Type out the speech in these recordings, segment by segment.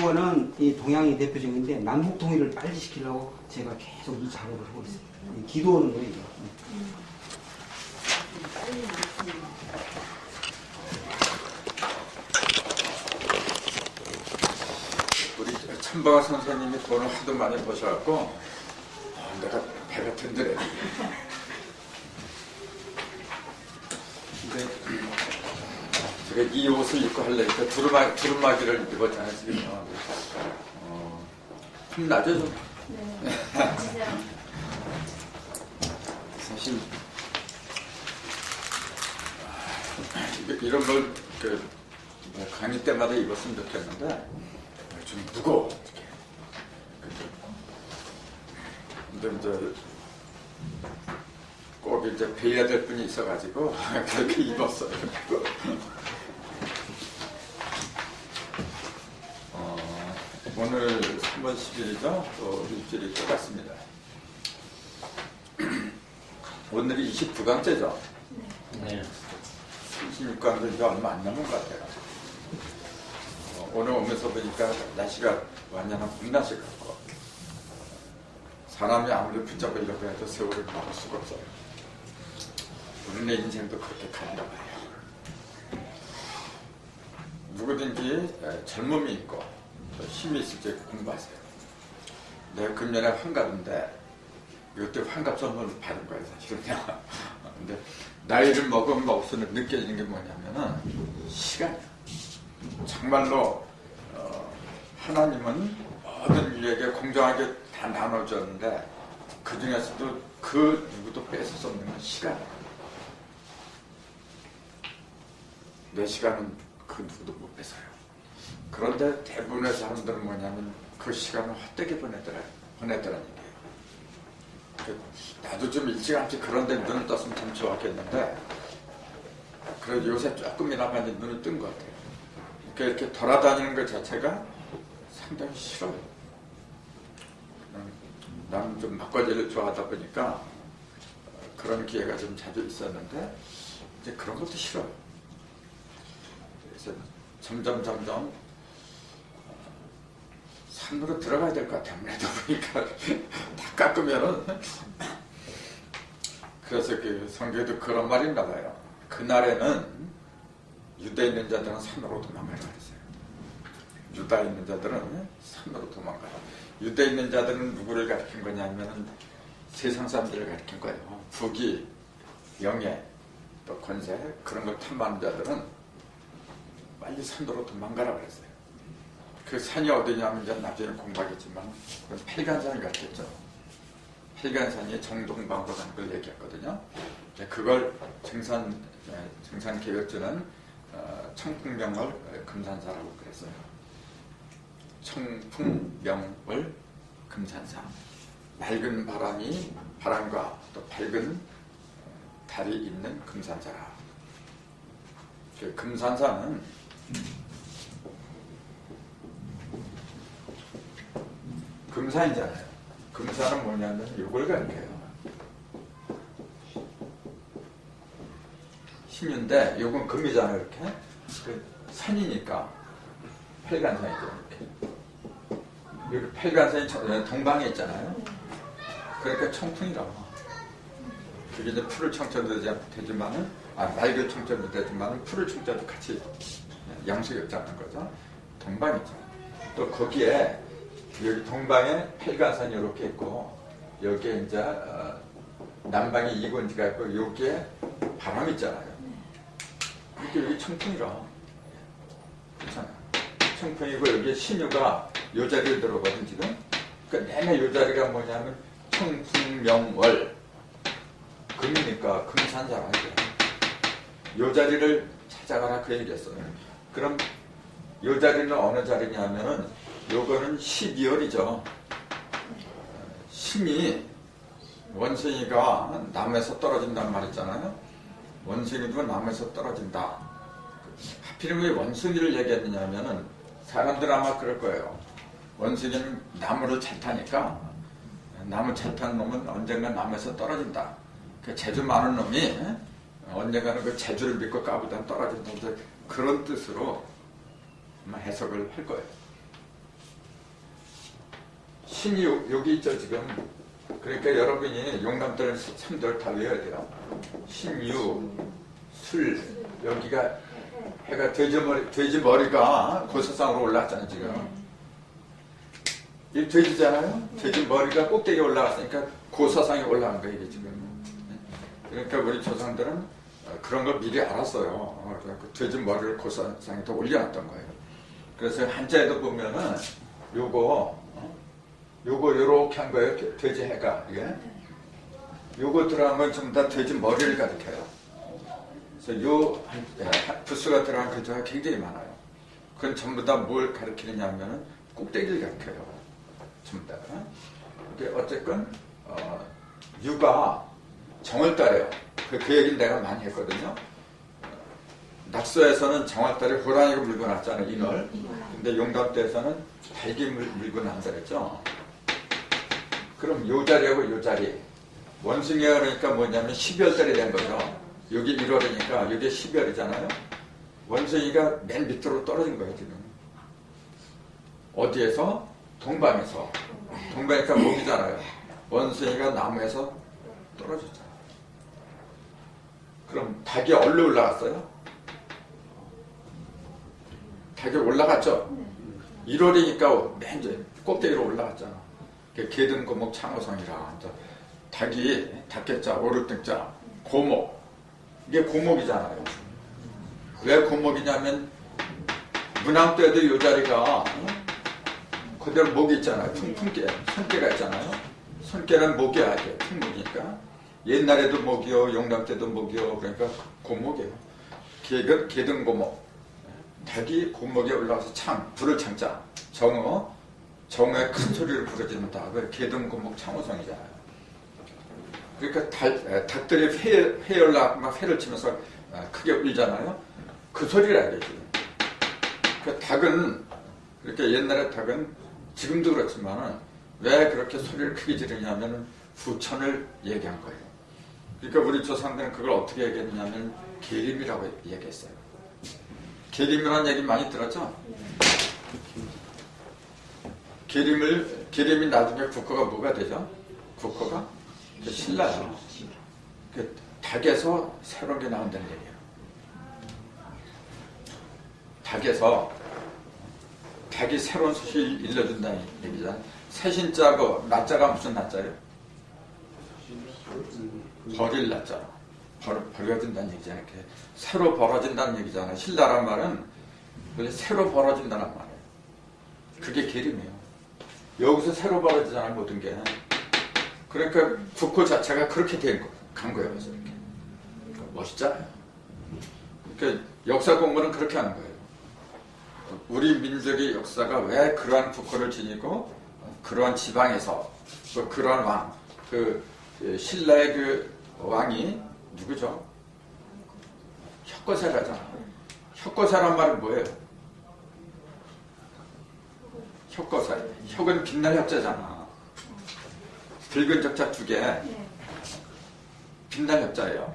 이거는 이 동양이 대표적인데 남북 통일을 빨리 시키려고 제가 계속 이 작업을 하고 있어요. 기도하는 거예요. 이거. 우리 천박아 선생님이 돈을 하도 많이 버셔갖고 내가 배가 든든해. 근데 제가 이 옷을 입고 하려니까 두루마기를 입었잖아요 지금. 힘나죠 좀? 네. 사실 이런 걸 강의 때마다 입었으면 좋겠는데 좀 무거워. 근데 이제 꼭 이제 배워야 될 분이 있어가지고 그렇게 입었어요. 오늘 3월 10일이죠. 또 일주일이 끝났습니다. 오늘이 29강째죠. 네. 26강도 이제 얼마 안 남은 것 같아요. 오늘 오면서 보니까 날씨가 완전한 봄날씨 같고 사람이 아무리 붙잡으려고 해도 세월을 막을 수가 없어요. 우리네 인생도 그렇게 가는가 봐요. 누구든지 젊음이 있고 힘이 있을 때 공부하세요. 내가 금년에 환갑인데 이것도 환갑 선물을 받은 거예요 사실은요. 근데 나이를 먹으면 먹을수록 느껴지는 게 뭐냐면은 시간이야. 정말로 하나님은 모든 인류에게 공정하게 다 나눠줬는데 그 중에서도 그 누구도 뺏을 수 없는 건 시간이야. 내 시간은 그 누구도 못 뺏어요. 그런데 대부분의 사람들은 뭐냐면 그 시간을 헛되게 보내더라는 얘기예요. 나도 좀 일찌감치 그런 데 눈을 떴으면 참 좋았겠는데 그래도 요새 조금이나마 눈을 뜬 것 같아요. 그러니까 이렇게 돌아다니는 것 자체가 상당히 싫어요. 나는 좀 막걸리를 좋아하다 보니까 그런 기회가 좀 자주 있었는데 이제 그런 것도 싫어요. 그래서 점점 산으로 들어가야 될 것 같아요. 아무래도 보니까 다 깎으면은. 그래서 그 성경에도 그런 말이 있나 봐요. 그날에는 유대에 있는 자들은 산으로 도망가라 그랬어요. 유다에 있는 자들은 산으로 도망가라. 유대에 있는 자들은 누구를 가리킨 거냐면은 세상 사람들을 가리킨 거예요. 부귀, 영예, 또 권세 그런 걸 탐하는 자들은 빨리 산으로 도망가라 그랬어요. 그 산이 어디냐면 이제 나중에 공부하겠지만 그건 펠간산을 갔겠죠. 펠간산이 정동방으로 가는 걸 얘기했거든요. 그걸 정산개혁주는 청풍명월 금산사라고 그랬어요. 청풍명월 금산사. 맑은 바람과 또 밝은 달이 있는 금산사라. 그 금산사는 금산이잖아요. 금산은 뭐냐면 이걸 가리켜요. 신유인데 이건 금이잖아요. 이렇게 그 산이니까 펠간산이죠. 이렇게 여기 펠간산이 동방에 있잖아요. 그러니까 청풍이라고. 그게 이제 푸를 청천도 되지만은 맑은 청천도 되지만은 푸를 청천도 같이 양수역자는 거죠. 동방이죠. 또 거기에 여기 동방에 펠간산이 이렇게 있고 여기에 이제 남방에 이곤지가 있고 여기에 바람이 있잖아요. 이렇게 여기 청풍이라 그렇잖아요. 청풍이고 여기에 신유가 요 자리에 들어오거든 지금. 그러니까 내내 요 자리가 뭐냐면 청풍명월 금이니까 금산사라 요 자리를 찾아가라 그 얘기였어요. 그럼 요 자리는 어느 자리냐면은 요거는 12월이죠. 신이 원숭이가 나무에서 떨어진다는 말 있잖아요. 원숭이도 나무에서 떨어진다. 하필이면 왜 원숭이를 얘기했느냐면은 사람들 아마 그럴 거예요. 원숭이는 나무를 잘 타니까 나무 잘 타는 놈은 언젠가 나무에서 떨어진다. 그 재주 많은 놈이 언젠가는 그 재주를 믿고 까부다 떨어진다. 그런 뜻으로 해석을 할 거예요. 신이 여기 있죠 지금. 그러니까 여러분이 용담들 3절 다 외워야 돼요. 신유, 술, 여기가 해가 돼지 머리가 고사상으로 올라왔잖아요 지금. 이 돼지잖아요. 돼지 머리가 꼭대기에 올라갔으니까 고사상에 올라간 거예요 이게 지금. 그러니까 우리 조상들은 그런 걸 미리 알았어요. 돼지 머리를 고사상에 더 올려놨던 거예요. 그래서 한자에도 보면은 요거 요렇게 한 거예요. 돼지 해가 이게. 요거 들어간 건 전부 다 돼지 머리를 가리켜요. 그래서 요 부수가 들어간 글자가 굉장히 많아요. 그건 전부 다 뭘 가리키느냐면은 꼭대기를 가리켜요. 전부 다. 이게 어쨌건 유가 정월달에요. 그 얘기는 내가 많이 했거든요. 낙서에서는 정월달에 호랑이가 물고 났잖아요. 인월. 근데 용담때에서는 달기 물고 난다 그랬죠. 그럼 요 자리하고 요 자리. 원숭이가 그러니까 뭐냐면 12월달에 된 거죠. 여기 1월이니까 여기 12월이잖아요. 원숭이가 맨 밑으로 떨어진 거예요 지금. 어디에서? 동방에서. 동방이니까 목이잖아요. 원숭이가 나무에서 떨어졌잖아요. 그럼 닭이 얼로 올라갔어요? 닭이 올라갔죠? 1월이니까 맨 꼭대기로 올라갔잖아. 개등고목 창호성이라. 닭이 닭개자, 오르등자, 고목. 이게 고목이잖아요. 왜 고목이냐면 문왕 때도 이 자리가 그대로 목이 있잖아요. 품깨, 손깨가 있잖아요. 손깨는 목이야 이게 품목이니까. 옛날에도 목이요, 용담 때도 목이요. 그러니까 고목이에요. 개등고목. 닭이 고목에 올라가서 불을 창자. 정어의 큰 소리를 부르짖는다. 그 개등고목 창호성이잖아요. 그러니까 닭들이 회에 올라가고 막 회를 치면서 크게 울잖아요. 그 소리를 알게 지금. 그 닭은 그렇게 옛날에 닭은 지금도 그렇지만은 왜 그렇게 소리를 크게 지르냐면은 후천을 얘기한 거예요. 그러니까 우리 조상들은 그걸 어떻게 얘기했냐면 계림이라고 얘기했어요. 계림이라는 얘기 많이 들었죠? 계림이 나중에 국호가 뭐가 되죠? 국호가 신라요. 그 닭에서 새로운 게 나온다는 얘기예요. 닭이 새로운 소식을 일러준다는 얘기잖아요. 새신자고 낮자가 무슨 낮자예요? 버릴 낮자. 버려진다는 얘기잖아요. 이렇게 새로 벌어진다는 얘기잖아요. 신라란 말은 새로 벌어진다는 말이에요. 그게 계림이에요. 여기서 새로 벌어지잖아요. 모든 게. 그러니까 국호 자체가 그렇게 간 거예요. 그래서 이렇게. 멋있잖아요. 그러니까 역사 공부는 그렇게 하는 거예요. 우리 민족의 역사가 왜 그러한 국호를 지니고 그러한 지방에서 그러한 왕, 신라의 그 왕이 누구죠? 혁거세라잖아. 혁거세란 말은 뭐예요? 혁거세. 혁은 빛날 혁자잖아. 붉은 적자 두 개. 빛날 혁자예요.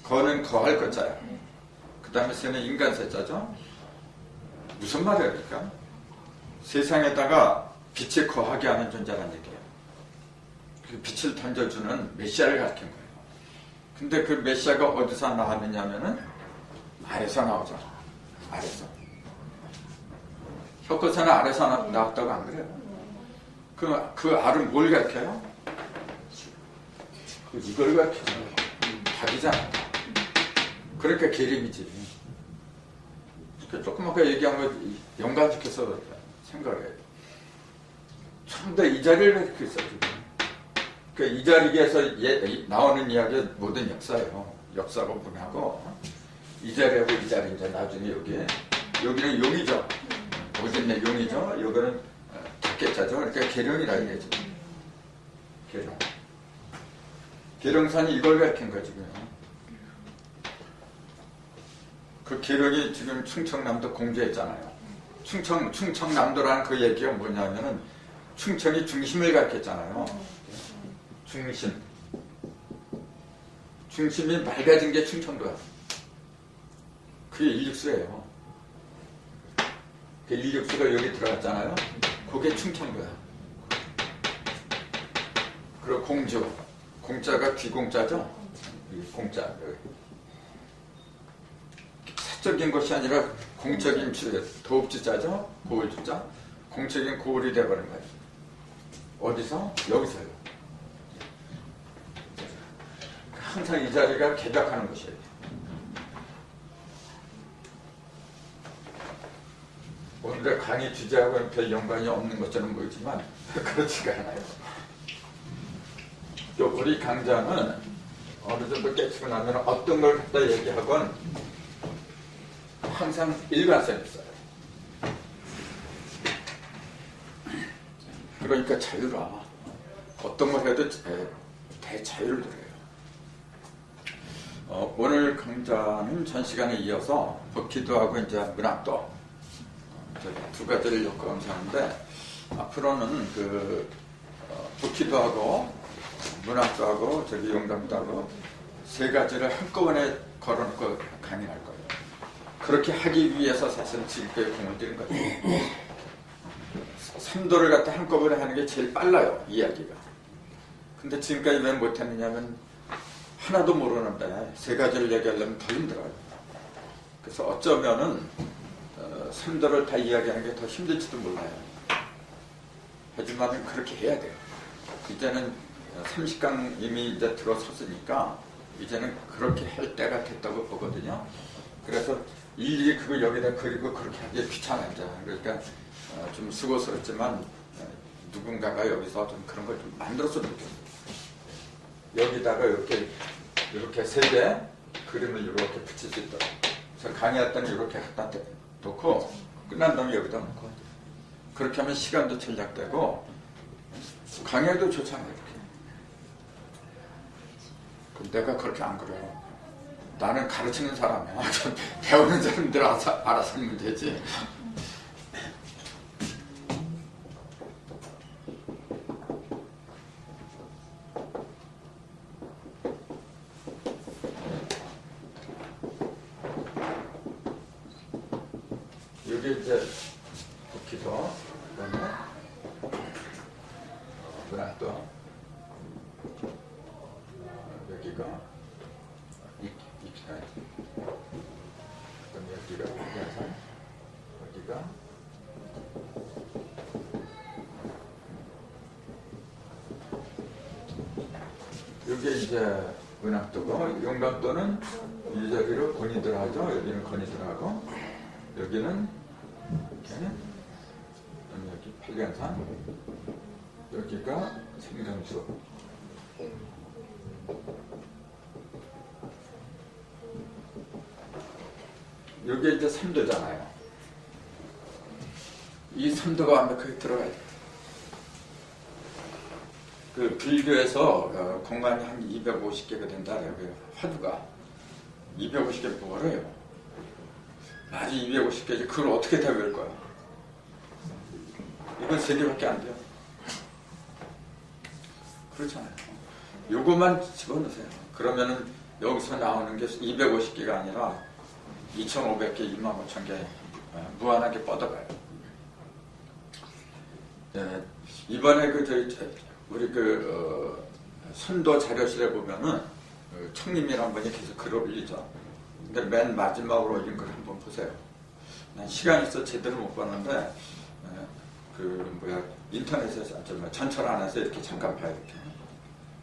거는 거할 것자예요. 그 다음에 세는 인간세자죠. 무슨 말이에요, 그러니까? 세상에다가 빛이 거하게 하는 존재라는 얘기예요. 그 빛을 던져주는 메시아를 가르친 거예요. 근데 그 메시아가 어디서 나왔느냐면은 아래서 나오죠. 아래서. 혁거사는 아래서 나왔다고 안 그래요? 그 알은 뭘 가르쳐요? 이걸 가르치죠. 닭이잖아. 그러니까 계림이지. 조금 아까 얘기한 거 연관시켜서 생각을 해요. 전부 다 이 자리를 가르치고 있어요, 지금. 그러니까 이 자리에서 나오는 이야기가 모든 역사예요. 역사 공부하고. 이 자리하고 이 자리, 이제 나중에 여기는 용이죠. 어딨네, 용이죠. 여기는 닭개자죠. 그러니까 계룡이라 이게죠. 계룡. 계룡산이 이걸 가르친 거예요, 지금. 그 계룡이 지금 충청남도 공주했잖아요. 충청남도라는 그 얘기가 뭐냐면은 충청이 중심을 가르쳤잖아요. 중심이 맑아진 게 충청도야. 그게 일육수예요. 그 일육수가 여기 들어갔잖아요. 그게 충청도야. 그리고 공주. 공자가 귀공자죠? 이 공자. 사적인 것이 아니라 공적인 주, 도읍주자죠? 고을주자. 공적인 고을이 돼버린 거예요. 어디서? 여기서요. 항상 이 자리가 개벽하는 것이에요. 오늘의 강의 주제하고는 별 연관이 없는 것처럼 보이지만 그렇지가 않아요. 또 우리 강자는 어느 정도 깨치고 나면 어떤 걸 갖다 얘기하건 항상 일관성이 있어요. 그러니까 자유라. 어떤 걸 해도 대자유를 누려요. 오늘 강좌는 전 시간에 이어서 법기도하고 이제 문학도 두 가지를 엮어가면서하는데 앞으로는 그 법기도하고 문학도하고 용담도하고 세 가지를 한꺼번에 걸어놓고 강의할 거예요. 그렇게 하기 위해서 사실 지금까지 공을 들인 거죠. 3도를 갖다 한꺼번에 하는 게 제일 빨라요, 이야기가. 근데 지금까지 왜 못했느냐면 하나도 모르는데 세 가지를 얘기하려면 더 힘들어요. 그래서 어쩌면은 3도를 다 이야기하는 게 더 힘들지도 몰라요. 하지만 그렇게 해야 돼요. 이제는 30강 이미 이제 들어섰으니까 이제는 그렇게 할 때가 됐다고 보거든요. 그래서 일일이 그걸 여기다 그리고 그렇게 하기 귀찮아져. 그러니까 좀 수고스럽지만 누군가가 여기서 좀 그런 걸 좀 만들었으면 좋겠어요. 여기다가 이렇게 세 개 그림을 이렇게 붙일 수 있도록. 그래서 강의할 때는 이렇게 갖다 놓고 끝난 다음에 여기다 놓고 그렇게 하면 시간도 절약되고 강의도 좋잖아요. 이렇게. 내가 그렇게 안 그래요. 나는 가르치는 사람이야. 배우는 사람들 알아서 하면 되지. 여기 이제 복기도, 그다음에 문학도, 여기가 그다음에 여기가 연산, 여기가 여기 이제 문학도고, 용감도는 이 자리로 권위들 하죠. 여기는 권위들 하고, 여기는 이렇게, 여기 팔견산, 여기가 생강수. 여기 이제 3도잖아요. 이 3도가 완벽하게 들어가야 돼요. 그 불교에서 공간이 한 250개가 된다 그래요. 화두가 250개 뭐래요? 아주 250개지. 그걸 어떻게 다 외울 거야? 이건 3개밖에 안 돼요. 그렇잖아요. 요것만 집어넣으세요. 그러면은 여기서 나오는 게 250개가 아니라 2,500개, 25,000개 무한하게 뻗어가요. 네, 이번에 우리 선도 자료실에 보면은 청님이란 분이 계속 글을 올리죠. 근데 맨 마지막으로 올린 걸 한번 보세요. 난 시간이 있어 제대로 못 봤는데 인터넷에서 전철 안에서 이렇게 잠깐 봐요. 이렇게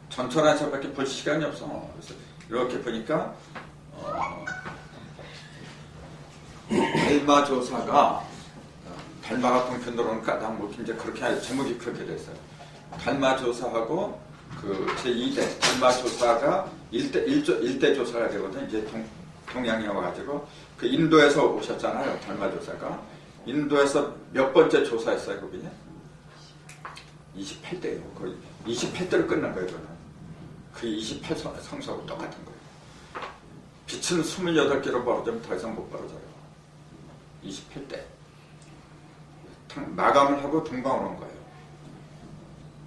전철 안에서밖에 볼 시간이 없어. 그래서 이렇게 보니까 달마조사가 달마가 동편도로는 까당 뭐 이제 그렇게 하여 제목이 그렇게 됐어요. 달마조사하고 그 제2대 달마조사가 1대 조사가 되거든. 이제 동양에 와가지고 그 인도에서 오셨잖아요. 달마조사가 인도에서 몇 번째 조사했어요. 거기 28대예요. 거의 28대로 끝난 거예요. 저는 그 28성서하고 똑같은 거예요. 빛은 28개로 벌어지면 더 이상 못 벌어져요. 28대 마감을 하고 동방으로 온 거예요.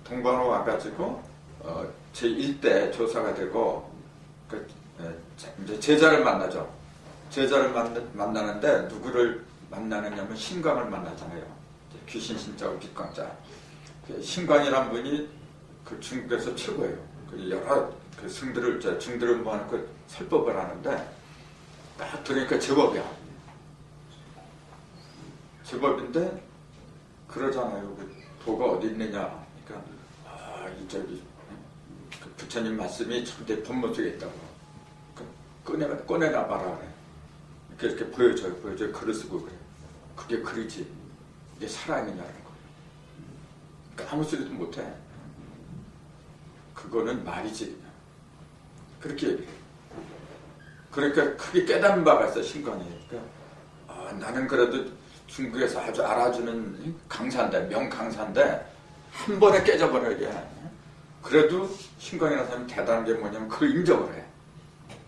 동방으로 와가지고 제1대 조사가 되고 이제 제자를 만나죠. 제자를 만나는데 누구를 만나느냐면 신광을 만나잖아요. 귀신 신자고 빛광자. 신광이란 분이 그 중국에서 최고예요. 그 여러 그 중들을 모아놓고 설법을 하는데 딱 들으니까 제법이야. 제법인데 그러잖아요. 그 도가 어디 있느냐. 그러니까 저기 그 부처님 말씀이 내 본문 속에 있다고. 꺼내나 봐라 그래. 이렇게 보여줘요. 글을 쓰고 그래. 그게 글이지. 이게 살아있느냐는 거. 그러니까 아무 소리도 못해. 그거는 말이지 그냥. 그렇게 얘기해요. 그러니까 크게 깨닫는 바가 있어 신광이. 그러니까 나는 그래도 중국에서 아주 알아주는 강사인데 명강사인데 한 번에 깨져버려야 그래도 신광이라는 사람이 대단한 게 뭐냐면 그걸 인정을 해.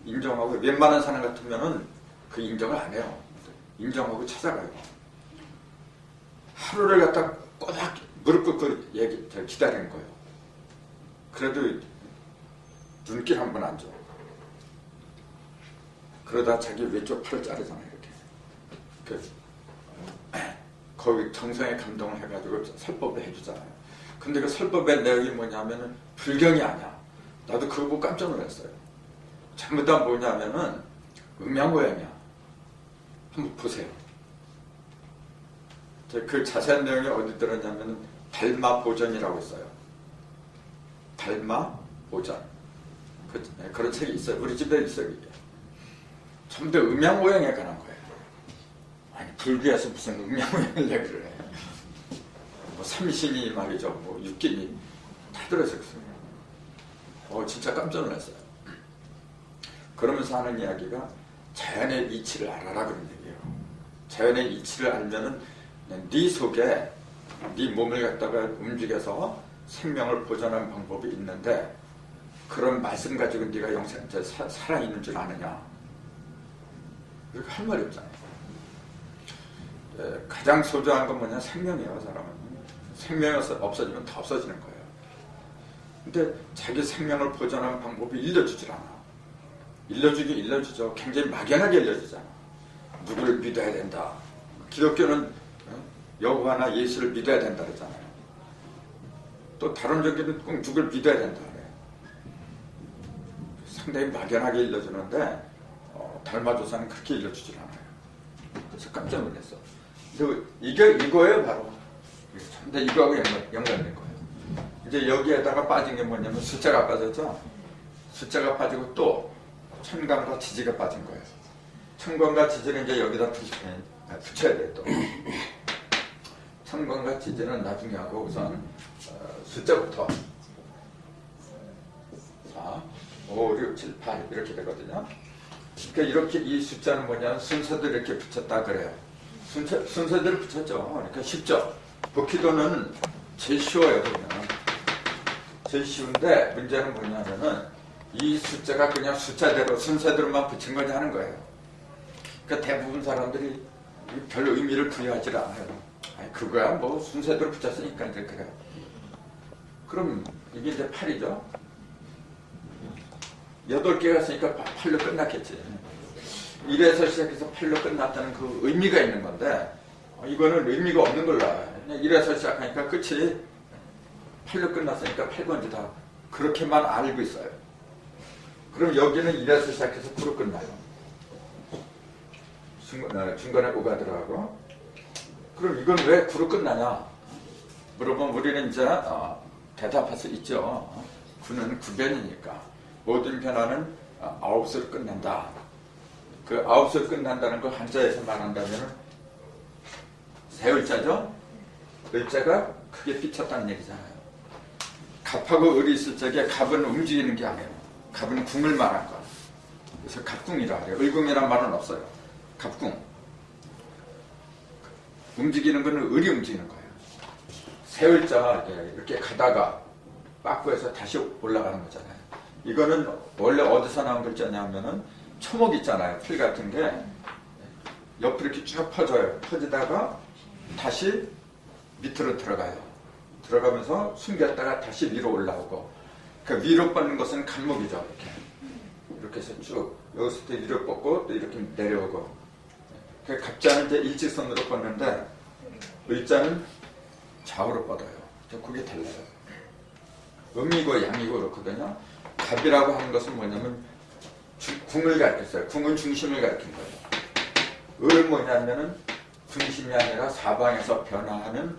인정하고 웬만한 사람 같으면은 그 인정을 안 해요. 인정하고 찾아가요. 하루를 갖다 꼬박 무릎 꿇고 기다리는 거예요. 그래도 눈길 한 번 안 줘. 그러다 자기 왼쪽 팔을 자르잖아요. 이렇게. 거기 정성에 감동을 해가지고 설법을 해주잖아요. 근데 그 설법의 내용이 뭐냐면은 불경이 아니야. 나도 그거 보고 깜짝 놀랐어요. 전부 다 뭐냐면은 음양모양이야. 한번 보세요. 그 자세한 내용이 어디 들었냐면은 달마보전이라고 있어요. 달마보전. 그런 책이 있어요. 우리 집에 있어요. 이게. 전부 다 음양모양에 관한 거예요. 아니 불교에서 무슨 음양모양을 얘기를 해. 뭐 삼신이 말이죠. 뭐 육긴이 다 들어있어요. 진짜 깜짝 놀랐어요. 그러면서 하는 이야기가 자연의 이치를 알아라 그런 얘기예요. 자연의 이치를 알면은 네 속에 네 몸을 갖다가 움직여서 생명을 보존하는 방법이 있는데 그런 말씀 가지고 네가 영생 살아있는 줄 아느냐. 그렇게 할 말이 없잖아요. 가장 소중한 건 뭐냐 생명이에요. 사람은 생명이 없어지면 다 없어지는 거예요. 근데 자기 생명을 보존하는 방법이 일러주질 않아. 일러주죠. 굉장히 막연하게 일러주잖아. 누구를 믿어야 된다. 기독교는 여호와나 예수를 믿어야 된다 그러잖아요. 또 다른 종교는 꼭 누구를 믿어야 된다 그래. 상당히 막연하게 일러주는데 달마조사는 그렇게 일러주질 않아요. 그래서 깜짝 놀랐어. 이거예요 바로. 근데 이거하고 연관된 거예요. 이제 여기에다가 빠진 게 뭐냐면 숫자가 빠졌죠. 숫자가 빠지고 또 천간과 지지가 빠진 거예요. 천간과 지지는 이제 여기다 붙여야 돼요. 또 천간과 지지는 나중에 하고 우선 숫자부터 4, 5, 6, 7, 8 이렇게 되거든요. 그러니까 이렇게 이 숫자는 뭐냐면 순서도 이렇게 붙였다 그래요. 순서대로 붙였죠. 그러니까 쉽죠. 복희도는 제일 쉬워요. 그러면 제일 쉬운데 문제는 뭐냐면은 이 숫자가 그냥 숫자대로 순서대로만 붙인 거냐 하는 거예요. 그러니까 대부분 사람들이 별 의미를 부여하지 않아요. 아니 그거야 뭐 순서대로 붙였으니까 이제 그래요. 그럼 이게 이제 8이죠. 8개가 있으니까 8로 끝났겠지. 1에서 시작해서 8로 끝났다는 그 의미가 있는 건데 이거는 의미가 없는 걸로 알아요. 1에서 시작하니까 끝이 8로 끝났으니까 8번지다. 그렇게만 알고 있어요. 그럼 여기는 1에서 시작해서 9로 끝나요. 중간에 5가 들어가고. 그럼 이건 왜 9로 끝나냐? 물어보면 우리는 이제 대답할 수 있죠. 9는 구변이니까. 모든 변화는 9수로 끝난다. 그 9수로 끝난다는 걸 한자에서 말한다면 세 을자죠? 을자가 크게 삐쳤다는 얘기잖아요. 갑하고 을이 있을 적에 갑은 움직이는 게 아니에요. 갑은 궁을 말한 거. 그래서 갑궁이라 해요. 을궁이란 말은 없어요. 갑궁. 움직이는 거는 을이 움직이는 거예요. 세 을자 이렇게 가다가 빠꾸에서 다시 올라가는 거잖아요. 이거는 원래 어디서 나온 글자냐면은 초목 있잖아요. 풀 같은 게 옆으로 이렇게 쭉 퍼져요. 퍼지다가 다시 밑으로 들어가요. 들어가면서 숨겼다가 다시 위로 올라오고. 그러니까 위로 뻗는 것은 간목이죠. 이렇게 해서 쭉 여기서 또 위로 뻗고 또 이렇게 내려오고. 그러니까 갑자는 이제 일직선으로 뻗는데 을자는 좌우로 뻗어요. 그게 달라요. 음이고 양이고 그렇거든요. 갑이라고 하는 것은 뭐냐면 궁을 가리켰어요. 궁은 중심을 가리킨 거예요. 을은 뭐냐면은 중심이 아니라 사방에서 변화하는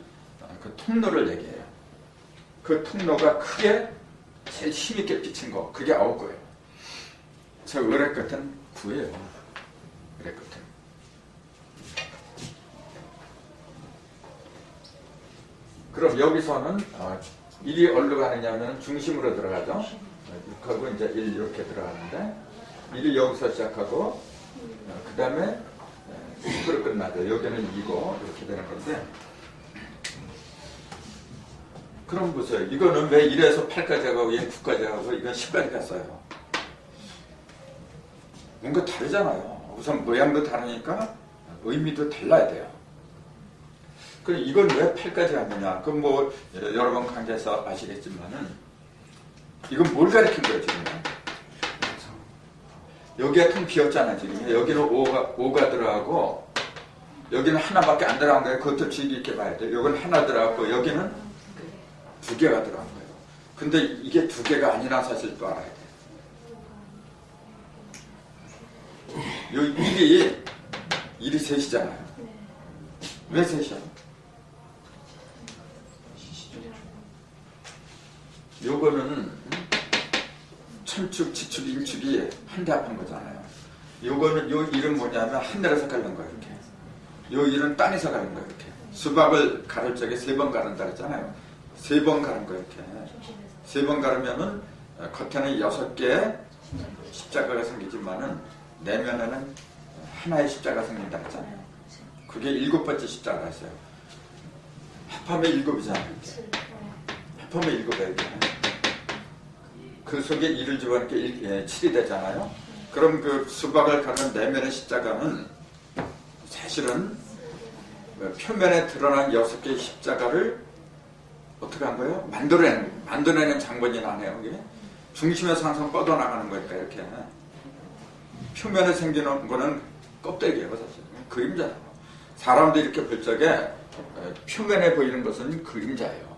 그 통로를 얘기해요. 그 통로가 크게 제일 힘있게 비친 거, 그게 아홉거예요. 저 을의 끝은 구예요. 을의 끝은. 그럼 여기서는 일이 어디로 가느냐면 중심으로 들어가죠. 그리고 이제 1 이렇게 들어가는데 일이 여기서 시작하고 그 다음에 10으로 끝나죠. 여기는 2고 이렇게 되는 건데 그럼 보세요. 이거는 왜 1에서 8까지 가고 얘는 9까지 가고 이건 10까지 갔어요. 뭔가 다르잖아요. 우선 모양도 다르니까 의미도 달라야 돼요. 그럼 이건 왜 8까지 갔느냐? 그럼 뭐 여러 번 강좌에서 아시겠지만은 이건 뭘 가리킨 거예요 지금? 여기가 텅 비었잖아 지금. 여기는 5가 들어가고 여기는 하나밖에 안 들어간 거예요. 그것도 주의 있게 봐야 돼요. 여기는 하나 들어갔고 여기는 2개가 들어간 거예요. 근데 이게 2개가 아니란 사실도 알아야 돼요. 요 일이 셋이잖아요. 왜 셋이야? 요거는 천축, 지축, 임축이 한대 합한 거잖아요. 요거는 요 일은 뭐냐면 하늘에서 가른 거예요. 이렇게. 요 일은 땅에서 가른 거예요. 이렇게. 수박을 가를 적에 3번 가른다 그랬잖아요. 3번 가른 거예요. 이렇게. 3번 가르면은 겉에는 6개의 십자가가 생기지만은 내면에는 하나의 십자가가 생긴다 그랬잖아요. 그게 7번째 십자가가 있어요. 합하면 7이잖아요. 합하면 7이에요. 그 속에 1을 집어넣으니까 7이 되잖아요. 그럼 그 수박을 가는 내면의 십자가는 사실은 표면에 드러난 6개의 십자가를 어떻게 한 거예요? 만들어내는 장본이 나네요. 이게 중심에서 항상 뻗어나가는 거니까 이렇게 표면에 생기는 거는 껍데기예요. 사실 그림자예요. 사람도 이렇게 볼 적에 표면에 보이는 것은 그림자예요.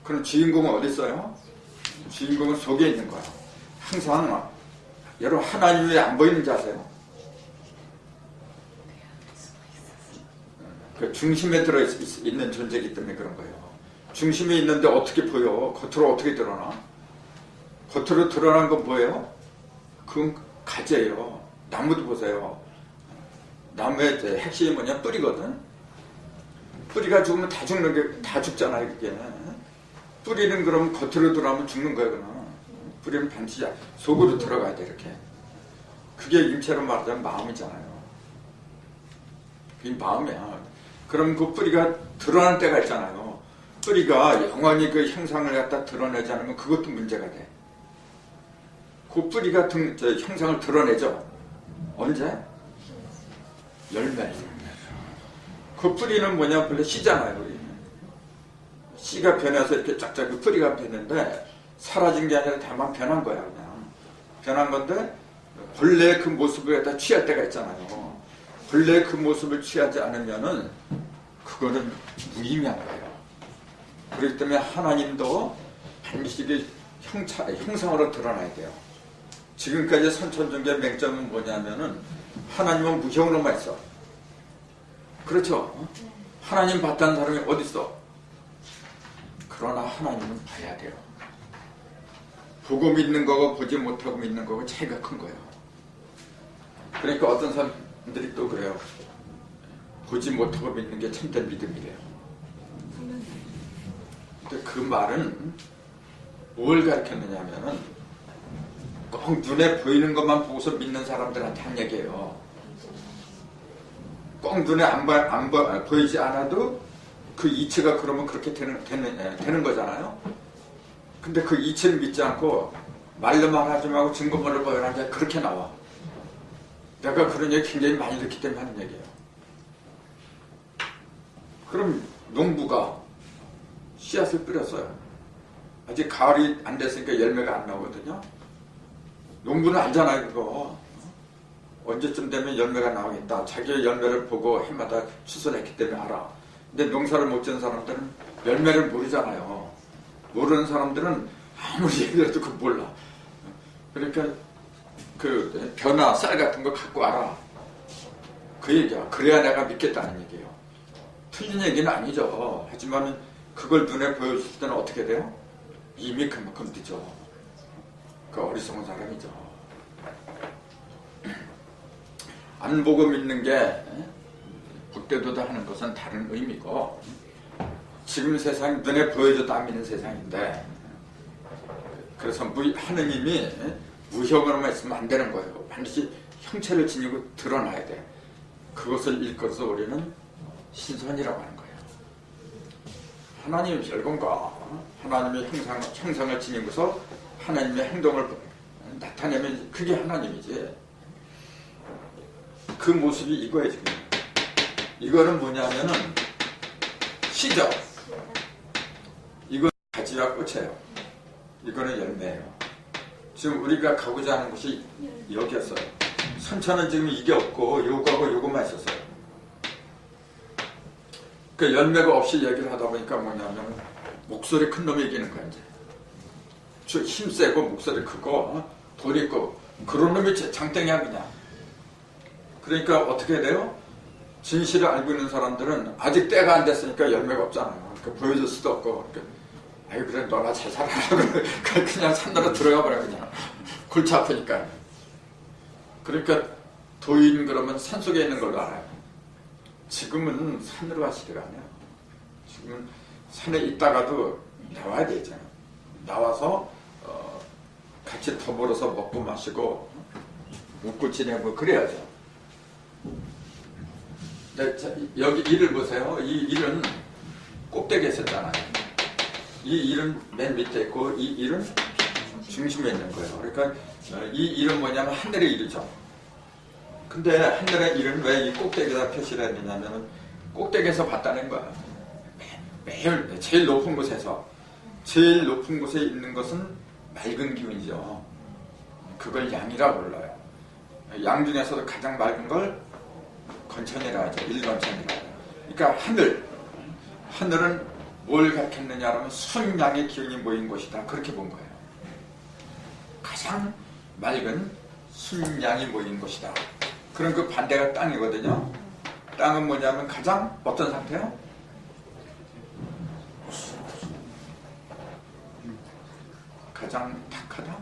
그럼 주인공은 어디 있어요? 주인공은 속에 있는 거예요. 항상 여러분 하나님 왜 안 보이는 줄 아세요? 그 중심에 들어있는 존재이기 때문에 그런 거예요. 중심에 있는데 어떻게 보여? 겉으로 어떻게 드러나? 겉으로 드러난 건 뭐예요? 그건 가지예요. 나무도 보세요. 나무의 핵심이 뭐냐? 뿌리거든. 뿌리가 죽으면 다 죽는 게 다 죽잖아요. 그게. 뿌리는 그럼 겉으로 들어가면 죽는 거예요. 그럼. 뿌리는 반드시 속으로 들어가야 돼. 이렇게. 그게 임체로 말하자면 마음이잖아요. 그게 마음이야. 그럼 그 뿌리가 드러날 때가 있잖아요. 뿌리가 영원히 그 형상을 갖다 드러내지 않으면 그것도 문제가 돼. 그 뿌리가 형상을 드러내죠. 언제? 열매. 그 뿌리는 뭐냐? 원래 씨잖아요. 우리. 씨가 변해서 이렇게 쫙쫙 그 뿌리가 변했는데 사라진 게 아니라 다만 변한 거야. 그냥. 변한 건데 본래 그 모습을 갖다 취할 때가 있잖아요. 본래 그 모습을 취하지 않으면은 그거는 무의미한 거예요. 그렇기 때문에 하나님도 반드시 그 형상으로 드러나야 돼요. 지금까지 선천종교의 맹점은 뭐냐면은 하나님은 무형으로만 있어. 그렇죠? 하나님 봤다는 사람이 어디 있어? 그러나 하나님은 봐야 돼요. 보고 믿는 거고 보지 못하고 믿는 거고 차이가 큰 거예요. 그러니까 어떤 사람들이 또 그래요. 보지 못하고 믿는 게 참된 믿음이래요. 근데 그 말은 뭘 가르쳤느냐면은 꼭 눈에 보이는 것만 보고서 믿는 사람들한테 한 얘기예요. 꼭 눈에 안 보이지 않아도 그 이치가 그러면 그렇게 되는 거잖아요. 근데 그 이치를 믿지 않고 말로만 하지 말고 증거물을 보여라 이제 그렇게 나와. 내가 그런 얘기 굉장히 많이 듣기 때문에 하는 얘기예요. 그럼 농부가 씨앗을 뿌렸어요. 아직 가을이 안 됐으니까 열매가 안 나오거든요. 농부는 알잖아요. 그거 언제쯤 되면 열매가 나오겠다. 자기의 열매를 보고 해마다 추수했기 때문에 알아. 근데 농사를 못 지은 사람들은 열매를 모르잖아요. 모르는 사람들은 아무리 얘기해도 그거 몰라. 그러니까 그 벼나 쌀 같은 거 갖고 와라. 그 얘기야. 그래야 내가 믿겠다는 얘기예요. 틀린 얘기는 아니죠. 하지만 그걸 눈에 보여줄 때는 어떻게 돼요? 이미 그만큼 늦죠. 그 어리석은 사람이죠. 안 보고 믿는 게 복되도다 하는 것은 다른 의미고, 지금 세상이 눈에 보여줘도 안 믿는 세상인데, 그래서 하느님이 무형으로만 있으면 안 되는 거예요. 반드시 형체를 지니고 드러나야 돼. 그것을 일컬어서 우리는 신선이라고 하는 거예요. 하나님이 별건가? 하나님의 형상을 지니고서 하나님의 행동을 나타내면 그게 하나님이지. 그 모습이 이거예요, 지금. 이거는 뭐냐면은 시죠. 이건 가지와 꽃이에요. 이거는 열매예요. 지금 우리가 가고자 하는 곳이 여기였어요. 선천은 지금 이게 없고 요거하고 요거만 있었어요. 그 열매가 없이 얘기를 하다 보니까 뭐냐면 목소리 큰 놈이 이기는 거야 이제. 힘세고 목소리 크고 돈 있고 그런 놈이 장땡이야 그냥. 그러니까 어떻게 해야 돼요? 진실을 알고 있는 사람들은 아직 때가 안 됐으니까 열매가 없잖아요. 그러니까 보여줄 수도 없고. 그러니까 아유 그래 너나 잘 살아라. 그냥 산으로 들어가 버려 그냥. 골치 아프니까. 그러니까 도인 그러면 산속에 있는 걸로 알아요. 지금은 산으로 가시지가 않아요. 지금은 산에 있다가도 나와야 되잖아요. 나와서 같이 더불어서 먹고 마시고 웃고 지내고 그래야죠. 여기 일을 보세요. 이 일은 꼭대기에 있었잖아요. 이 일은 맨 밑에 있고 이 일은 중심에 있는 거예요. 그러니까 이 일은 뭐냐면 하늘의 일이죠. 근데 하늘의 일은 왜 이 꼭대기에다 표시를 했느냐면 꼭대기에서 봤다는 거야. 매일 제일 높은 곳에서 제일 높은 곳에 있는 것은 맑은 기운이죠. 그걸 양이라고 불러요. 양 중에서도 가장 맑은 걸 건천이라 하죠. 일건천이라 하죠. 그러니까 하늘은 뭘 가리켰느냐면 순양의 기운이 모인 곳이다. 그렇게 본 거예요. 가장 맑은 순양이 모인 곳이다. 그럼 그 반대가 땅이거든요. 땅은 뭐냐면 가장 어떤 상태요? 가장 탁하다?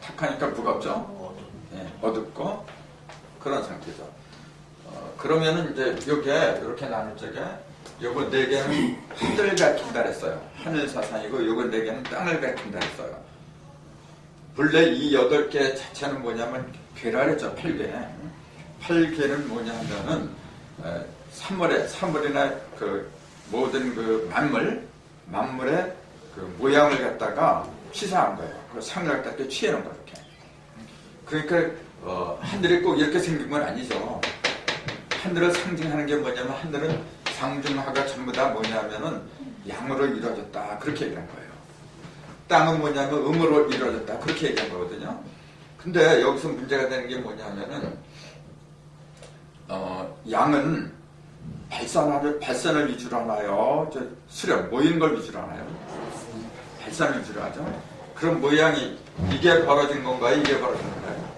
탁하니까 무겁죠? 네, 어둡고 그런 상태죠. 그러면은 이제 요게 이렇게 나눌 적에 요거 4개는 하늘을 가리킨다 그랬어요. 하늘 사상이고 요거 4개는 땅을 가리킨다 그랬어요. 본래 이 8개 자체는 뭐냐면 괴라 그랬죠. 8개. 8개는 뭐냐면은 3월이나 그 모든 그 만물의 그 모양을 갖다가 취사한 거예요. 그 상을 갖다가 취해놓은 거예요. 이렇게. 그러니까 하늘이 꼭 이렇게 생긴 건 아니죠. 하늘을 상징하는 게 뭐냐면 하늘은 상중하가 전부 다 뭐냐면은 양으로 이루어졌다. 그렇게 얘기한 거예요. 땅은 뭐냐면 음으로 이루어졌다. 그렇게 얘기한 거거든요. 근데 여기서 문제가 되는 게 뭐냐면은 양은 발산을 위주로 하나요? 수렴, 모이는 걸 위주로 하나요? 발산 위주로 하죠. 그럼 모양이 이게 벌어진 건가요? 이게 벌어진 건가요?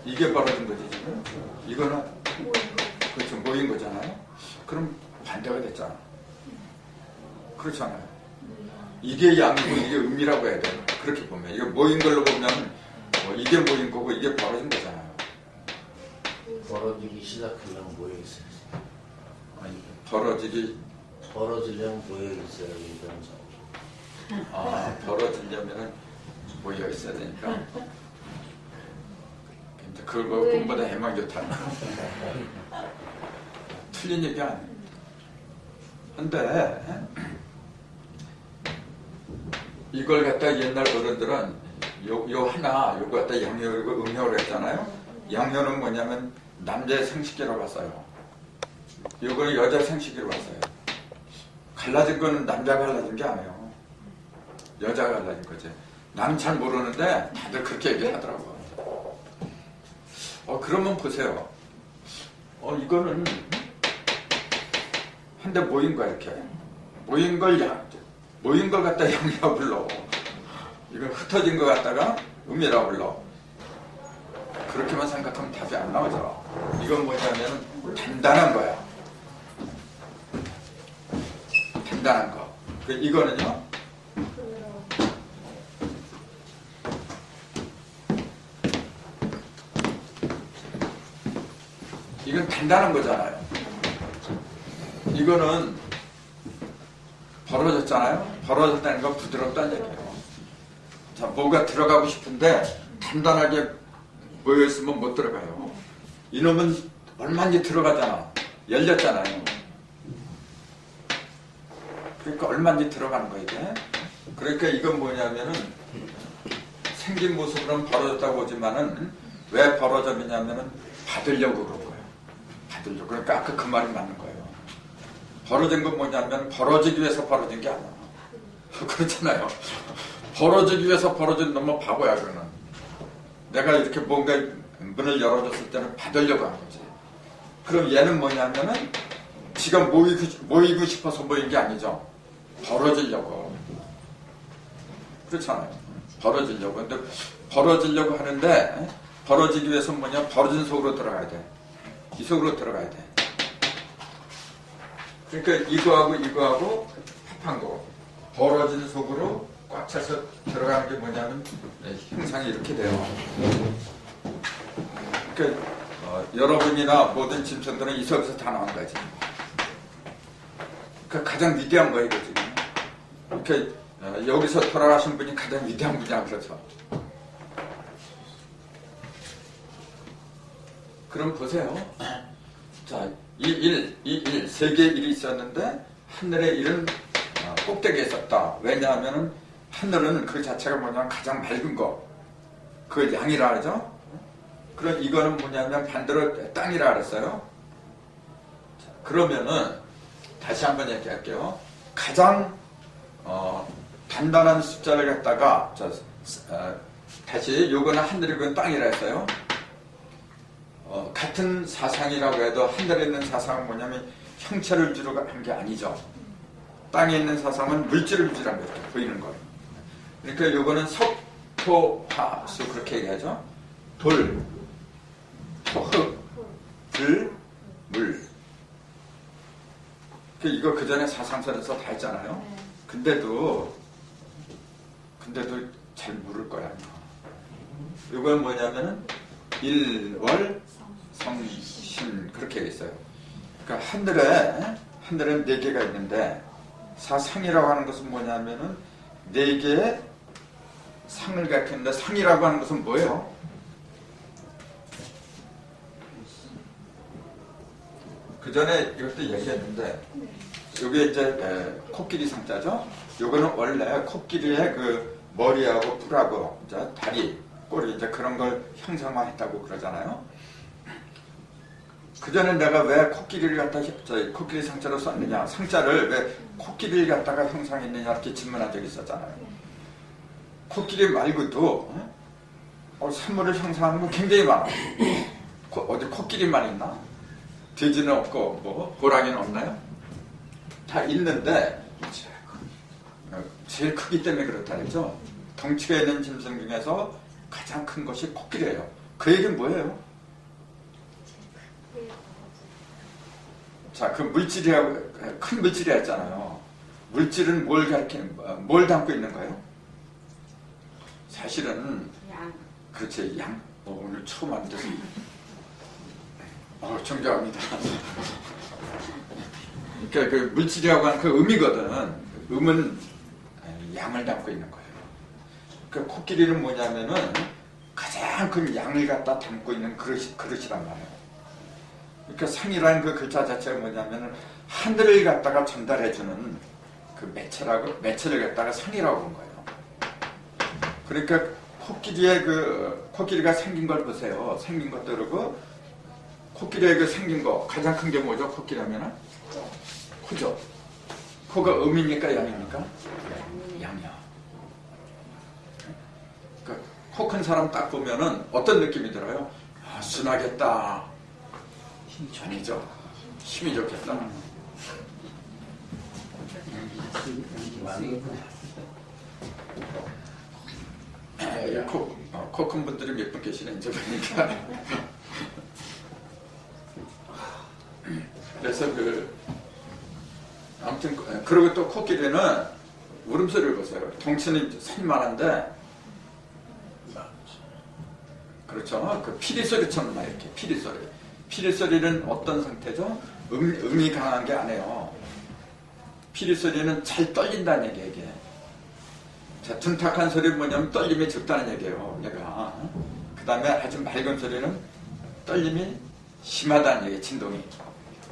이게 벌어진 거지 지금? 이거는 그렇죠. 모인 거잖아요. 그럼 반대가 됐잖아. 그렇잖아요. 이게 양이고 이게 음이라고 해야 돼요. 그렇게 보면 이거 모인 걸로 보면 이게 모인 거고 이게 벌어진 거잖아요. 벌어지기 시작하려면 모여 있어요. 아니 벌어지려면 모여 있어요. 벌어지려면은 모여 있어야 되니까. 그거 꿈보다 해만 좋다. 틀린 얘기 아니에요. 근데 이걸 갖다 옛날 어른들은 요거 갖다 양효이고 음효를 했잖아요. 양효는 뭐냐면 남자의 생식기로 봤어요. 요거는 여자 생식기로 봤어요. 갈라진 거는 남자가 갈라진 게 아니에요. 여자가 갈라진 거지. 난 잘 모르는데 다들 그렇게 얘기를 하더라고요. 그러면 보세요. 이거는 한 대 모인 거야, 이렇게. 모인 걸 갖다 양이라고 불러. 이거 흩어진 거 갖다가 음이라고 불러. 그렇게만 생각하면 답이 안 나오죠. 이건 뭐냐면 단단한 거야. 단단한 거. 이거는요. 이건 단단한 거잖아요. 이거는 벌어졌잖아요. 벌어졌다는 건 부드럽다는 얘기예요. 자, 뭐가 들어가고 싶은데 단단하게 모여있으면 못 들어가요. 이놈은 얼마인지 들어가잖아. 열렸잖아요. 그러니까 얼마인지 들어가는 거야, 이게. 그러니까 이건 뭐냐면은 생긴 모습으로는 벌어졌다고 보지만은 왜 벌어졌냐면은 받으려고 그런 거예요. 받으려고. 그러니까 아까 그 말이 맞는 거예요. 벌어진 건 뭐냐면 벌어지기 위해서 벌어진 게 아니야. 그렇잖아요. 벌어지기 위해서 벌어진 놈은 바보야, 그거는. 내가 이렇게 뭔가 문을 열어줬을 때는 받으려고 한 거지. 그럼 얘는 뭐냐면은 지가 모이고 싶어서 모인 게 아니죠. 벌어지려고. 그렇잖아요. 벌어지려고. 근데 벌어지려고 하는데 벌어지기 위해서 뭐냐? 벌어진 속으로 들어가야 돼. 이 속으로 들어가야 돼. 그러니까 이거하고 합한 거. 벌어진 속으로 꽉 차서 들어가는 게 뭐냐면 형상이 이렇게 돼요. 그러니까 여러분이나 모든 짐승들은 이 속에서 다 나온 거지. 그러니까 가장 위대한 거예요, 이거 지금. 그러니까 여기서 돌아가신 분이 가장 위대한 분이야, 그렇죠. 그럼 보세요. 자, 이 일, 세계의 일이 있었는데 하늘의 일은 꼭대기에 있었다. 왜냐하면은 하늘은 그 자체가 뭐냐면 가장 맑은 거. 그걸 양이라 하죠. 그럼 이거는 뭐냐면 반대로 땅이라 그랬어요. 자, 그러면은 다시 한번 얘기할게요. 가장 단단한 숫자를 갖다가 다시 요거는 하늘이고 땅이라 했어요. 같은 사상이라고 해도 하늘에 있는 사상은 뭐냐면 형체를 주로 한 게 아니죠. 땅에 있는 사상은 물질을 주로 한 거죠. 보이는 거. 그러니까 요거는 석, 토, 화, 수 그렇게 얘기하죠. 돌, 토, 흙, 불, 물. 이거 그 전에 사상설에서 다 했잖아요. 근데도 잘 모를 거야. 이건 뭐냐면은 일월 성신 그렇게 있어요. 그러니까 하늘에 4개가 있는데 사상이라고 하는 것은 뭐냐면은 4개의 상을 가리키는데 상이라고 하는 것은 뭐예요? 그 전에 이것도 얘기했는데 이게 이제 코끼리 상자죠. 요거는 원래 코끼리의 그 머리하고 뿔하고 이제 다리, 꼬리 이제 그런 걸 형상화했다고 그러잖아요. 그 전에 내가 왜 코끼리를 갖다 코끼리 상자로 썼느냐, 상자를 왜 코끼리를 갖다가 형상했느냐 이렇게 질문한 적이 있었잖아요. 코끼리 말고도 사물을 형상하는 거 굉장히 많아. 어디 코끼리만 있나? 돼지는 없고 뭐 호랑이는 없나요? 다 있는데 제일 크기 때문에 그렇다 그랬죠. 덩치가 있는 짐승 중에서 가장 큰 것이 코끼리예요. 그 얘기는 뭐예요? 자, 그 물질이라고 큰 물질이라 했잖아요. 물질은 뭘 담고 있는 거예요? 사실은 그렇지, 양. 오늘 처음 안 돼서 정정합니다. 그러니까 그 물질이라고 하는 그 음이거든. 음은 양을 담고 있는 거예요. 그 코끼리는 뭐냐면은 가장 큰 양을 갖다 담고 있는 그릇이란 말이에요. 그러니까 상이라는 그 글자 자체가 뭐냐면은 하늘을 갖다가 전달해주는 그 매체를 갖다가 상이라고 한 거예요. 그러니까 코끼리가 생긴 걸 보세요. 생긴 것도 그러고 코끼리의 그 생긴 거 가장 큰 게 뭐죠? 코끼리 하면은 코죠. 코가 음입니까 양입니까? 양이야. 그러니까 코 큰 사람 딱 보면은 어떤 느낌이 들어요? 순하겠다. 아니죠. 힘이 좋겠다. 코 큰 분들이 몇 분 계시네 이제 보니까. 그래서 아무튼 그리고 또 코끼리는 울음소리를 보세요. 덩치는 산만한데 그렇죠. 그 피리 소리처럼 나 이렇게 피리 소리. 피리 소리는 어떤 상태죠? 음이 강한 게 아니에요. 피리 소리는 잘 떨린다는 얘기예요. 이게. 자, 둔탁한 소리는 뭐냐면 떨림이 적다는 얘기예요. 얘가. 그 다음에 아주 맑은 소리는 떨림이 심하다는 얘기예요. 진동이.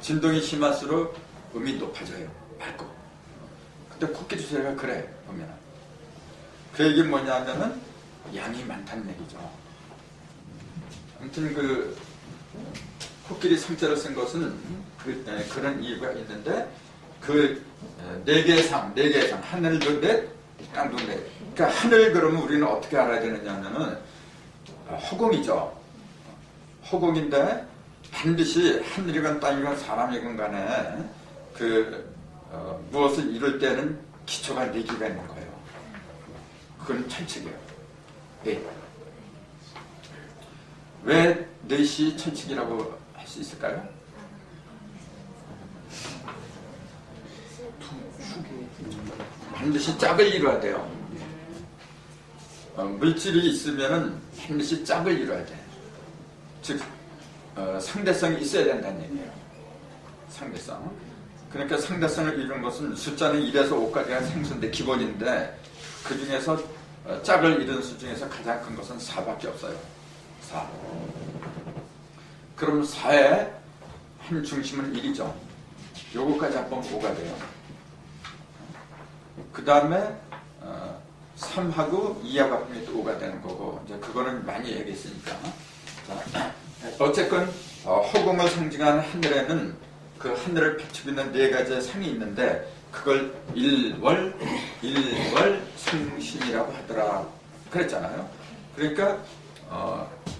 진동이 심할수록 음이 높아져요. 맑고. 근데 코끼리 소리가 그래 보면. 그 얘기 뭐냐면은 양이 많다는 얘기죠. 아무튼 그 코끼리 성자를 쓴 것은 그런 이유가 있는데 그 네 개의 상, 하늘도 넷, 땅도 넷. 그러니까 하늘 그러면 우리는 어떻게 알아야 되느냐면은 허공이죠. 허공인데 반드시 하늘이건 땅이건 사람이건 간에 무엇을 이룰 때는 기초가 네 개가 있는 거예요. 그건 천칙이에요. 네. 왜 넷이 천칙이라고 할 수 있을까요? 반드시 짝을 이루어야 돼요. 물질이 있으면은 반드시 짝을 이루어야 돼. 즉 상대성이 있어야 된다는 얘기예요. 상대성. 그러니까 상대성을 이루는 것은 숫자는 1에서 5까지가 생수인데 기본인데 그 중에서 짝을 이루는 수 중에서 가장 큰 것은 4밖에 없어요. 4. 그럼 4의 한 중심은 1이죠. 요거까지 한번 5가 돼요. 그 다음에 3하고 2하고 합하면 또 5가 되는 거고 이제 그거는 많이 얘기했으니까. 자, 어쨌건 허공을 상징하는 하늘에는 그 하늘을 펼치고 있는 네 가지의 상이 있는데 그걸 일월 성신이라고 하더라 그랬잖아요. 그러니까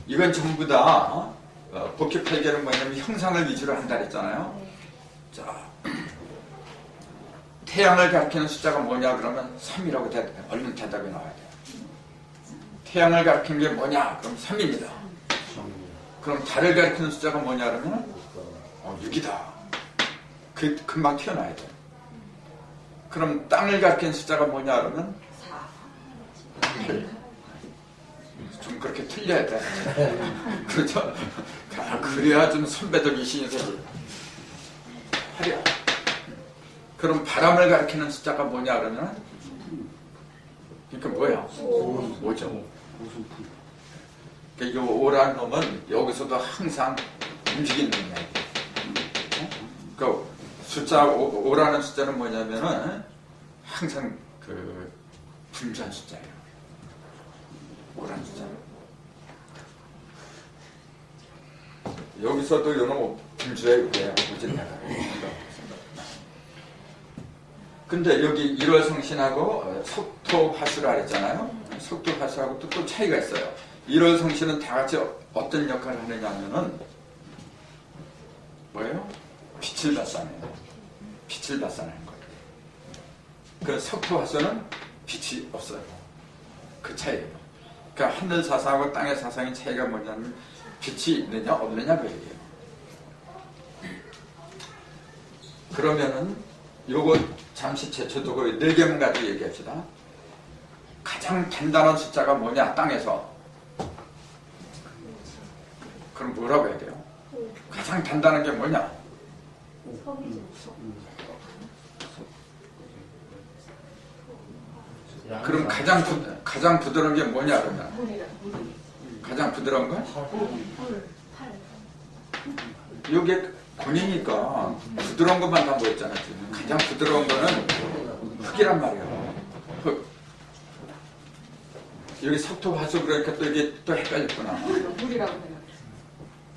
이건 전부 다 복귀 8개는 뭐냐면 형상을 위주로 한다 그랬잖아요. 자, 태양을 가리키는 숫자가 뭐냐 그러면 3이라고 얼른 대답이 나와야 돼요. 태양을 가리키는 게 뭐냐 그럼 3입니다. 그럼 달을 가리키는 숫자가 뭐냐 그러면 6이다. 금방 튀어나와야 돼요. 그럼 땅을 가리키는 숫자가 뭐냐 그러면 8. 좀 그렇게 틀려야 돼. 그렇죠? 그래야 좀 선배들이 신세지. 8이야. 그럼 바람을 가리키는 숫자가 뭐냐 그러면 그러니까 뭐야? 5죠. 그러니까 이 5라는 놈은 여기서도 항상 움직이는 거예요. 그 숫자 5라는 숫자는 뭐냐면은 항상 그 분주한 숫자예요. 5라는 숫자. 여기서도 이놈 분주해 이게 무진하다. 근데 여기 1월 성신하고 석토화수라 그랬잖아요. 석토화수하고 또 차이가 있어요. 1월 성신은 다 같이 어떤 역할을 하느냐 하면은 뭐예요? 빛을 발산해요. 빛을 발산하는 거예요. 그 석토화수는 빛이 없어요. 그 차이예요. 그러니까 하늘 사상하고 땅의 사상의 차이가 뭐냐면 빛이 있느냐 없느냐 그 얘기예요. 그러면은 요거 잠시 제쳐두고 4개만 가지고 얘기합시다. 가장 단단한 숫자가 뭐냐 땅에서. 그럼 뭐라고 해야 돼요? 가장 단단한 게 뭐냐? 그럼 가장 부드러운 게 뭐냐 그러면? 가장 부드러운 건? 요게 곤이니까 부드러운 것만 다 모였잖아. 가장 부드러운 거는 흙이란 말이에요. 흙. 여기 석토 화수 그러니까 또 이게 또 헷갈렸구나. 물이라고 해요.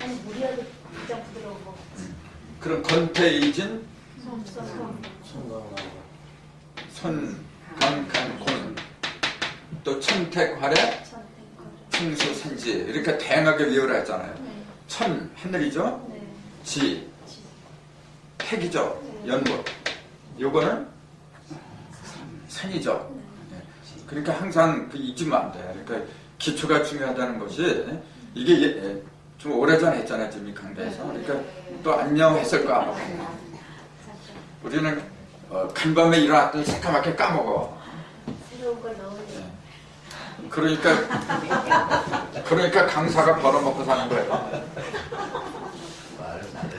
아니 물이라도 가장 부드러운 거. 그럼 건태이진 손강간곤 또 천택활에 충수산지 이렇게 다양하게 외우라 했잖아요. 천 하늘이죠. 지 택이죠. 연못. 요거는 산이죠. 그러니까 항상 그 잊으면 안 돼. 그러니까 기초가 중요하다는 것이 이게 좀 오래전에 했잖아요. 지금 이 강좌에서. 그러니까 또 안녕했을 거 아마. 우리는 간밤에 일어났더니 새까맣게 까먹어. 새로운 걸 넣으려. 그러니까 강사가 벌어먹고 사는 거예요. 말을 잘해.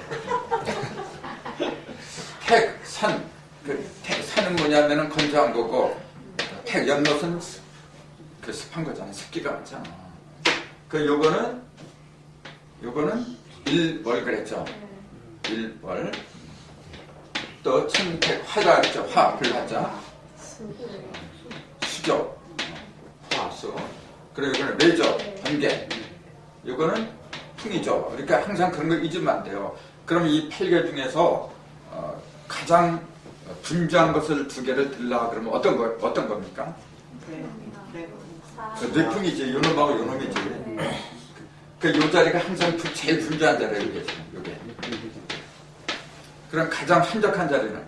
택, 산. 산은 뭐냐면은 건조한 거고, 택, 연못은 그 습한 거잖아. 습기가 많잖아. 요거는 1월 그랬죠. 1월. 또 천택, 화가 그랬죠. 화, 불화자. 수죠. 화수. 그리고 이거는 레저, 번개. 이거는 풍이죠. 그러니까 항상 그런 거 잊으면 안 돼요. 그럼 이 8개 중에서 가장 분주한 것을 2개를 들라 그러면 어떤 겁니까? 뇌풍이지. 요놈하고 요놈이지. 요 자리가 항상 제일 분주한 자리예요. 요게. 그럼 가장 한적한 자리는?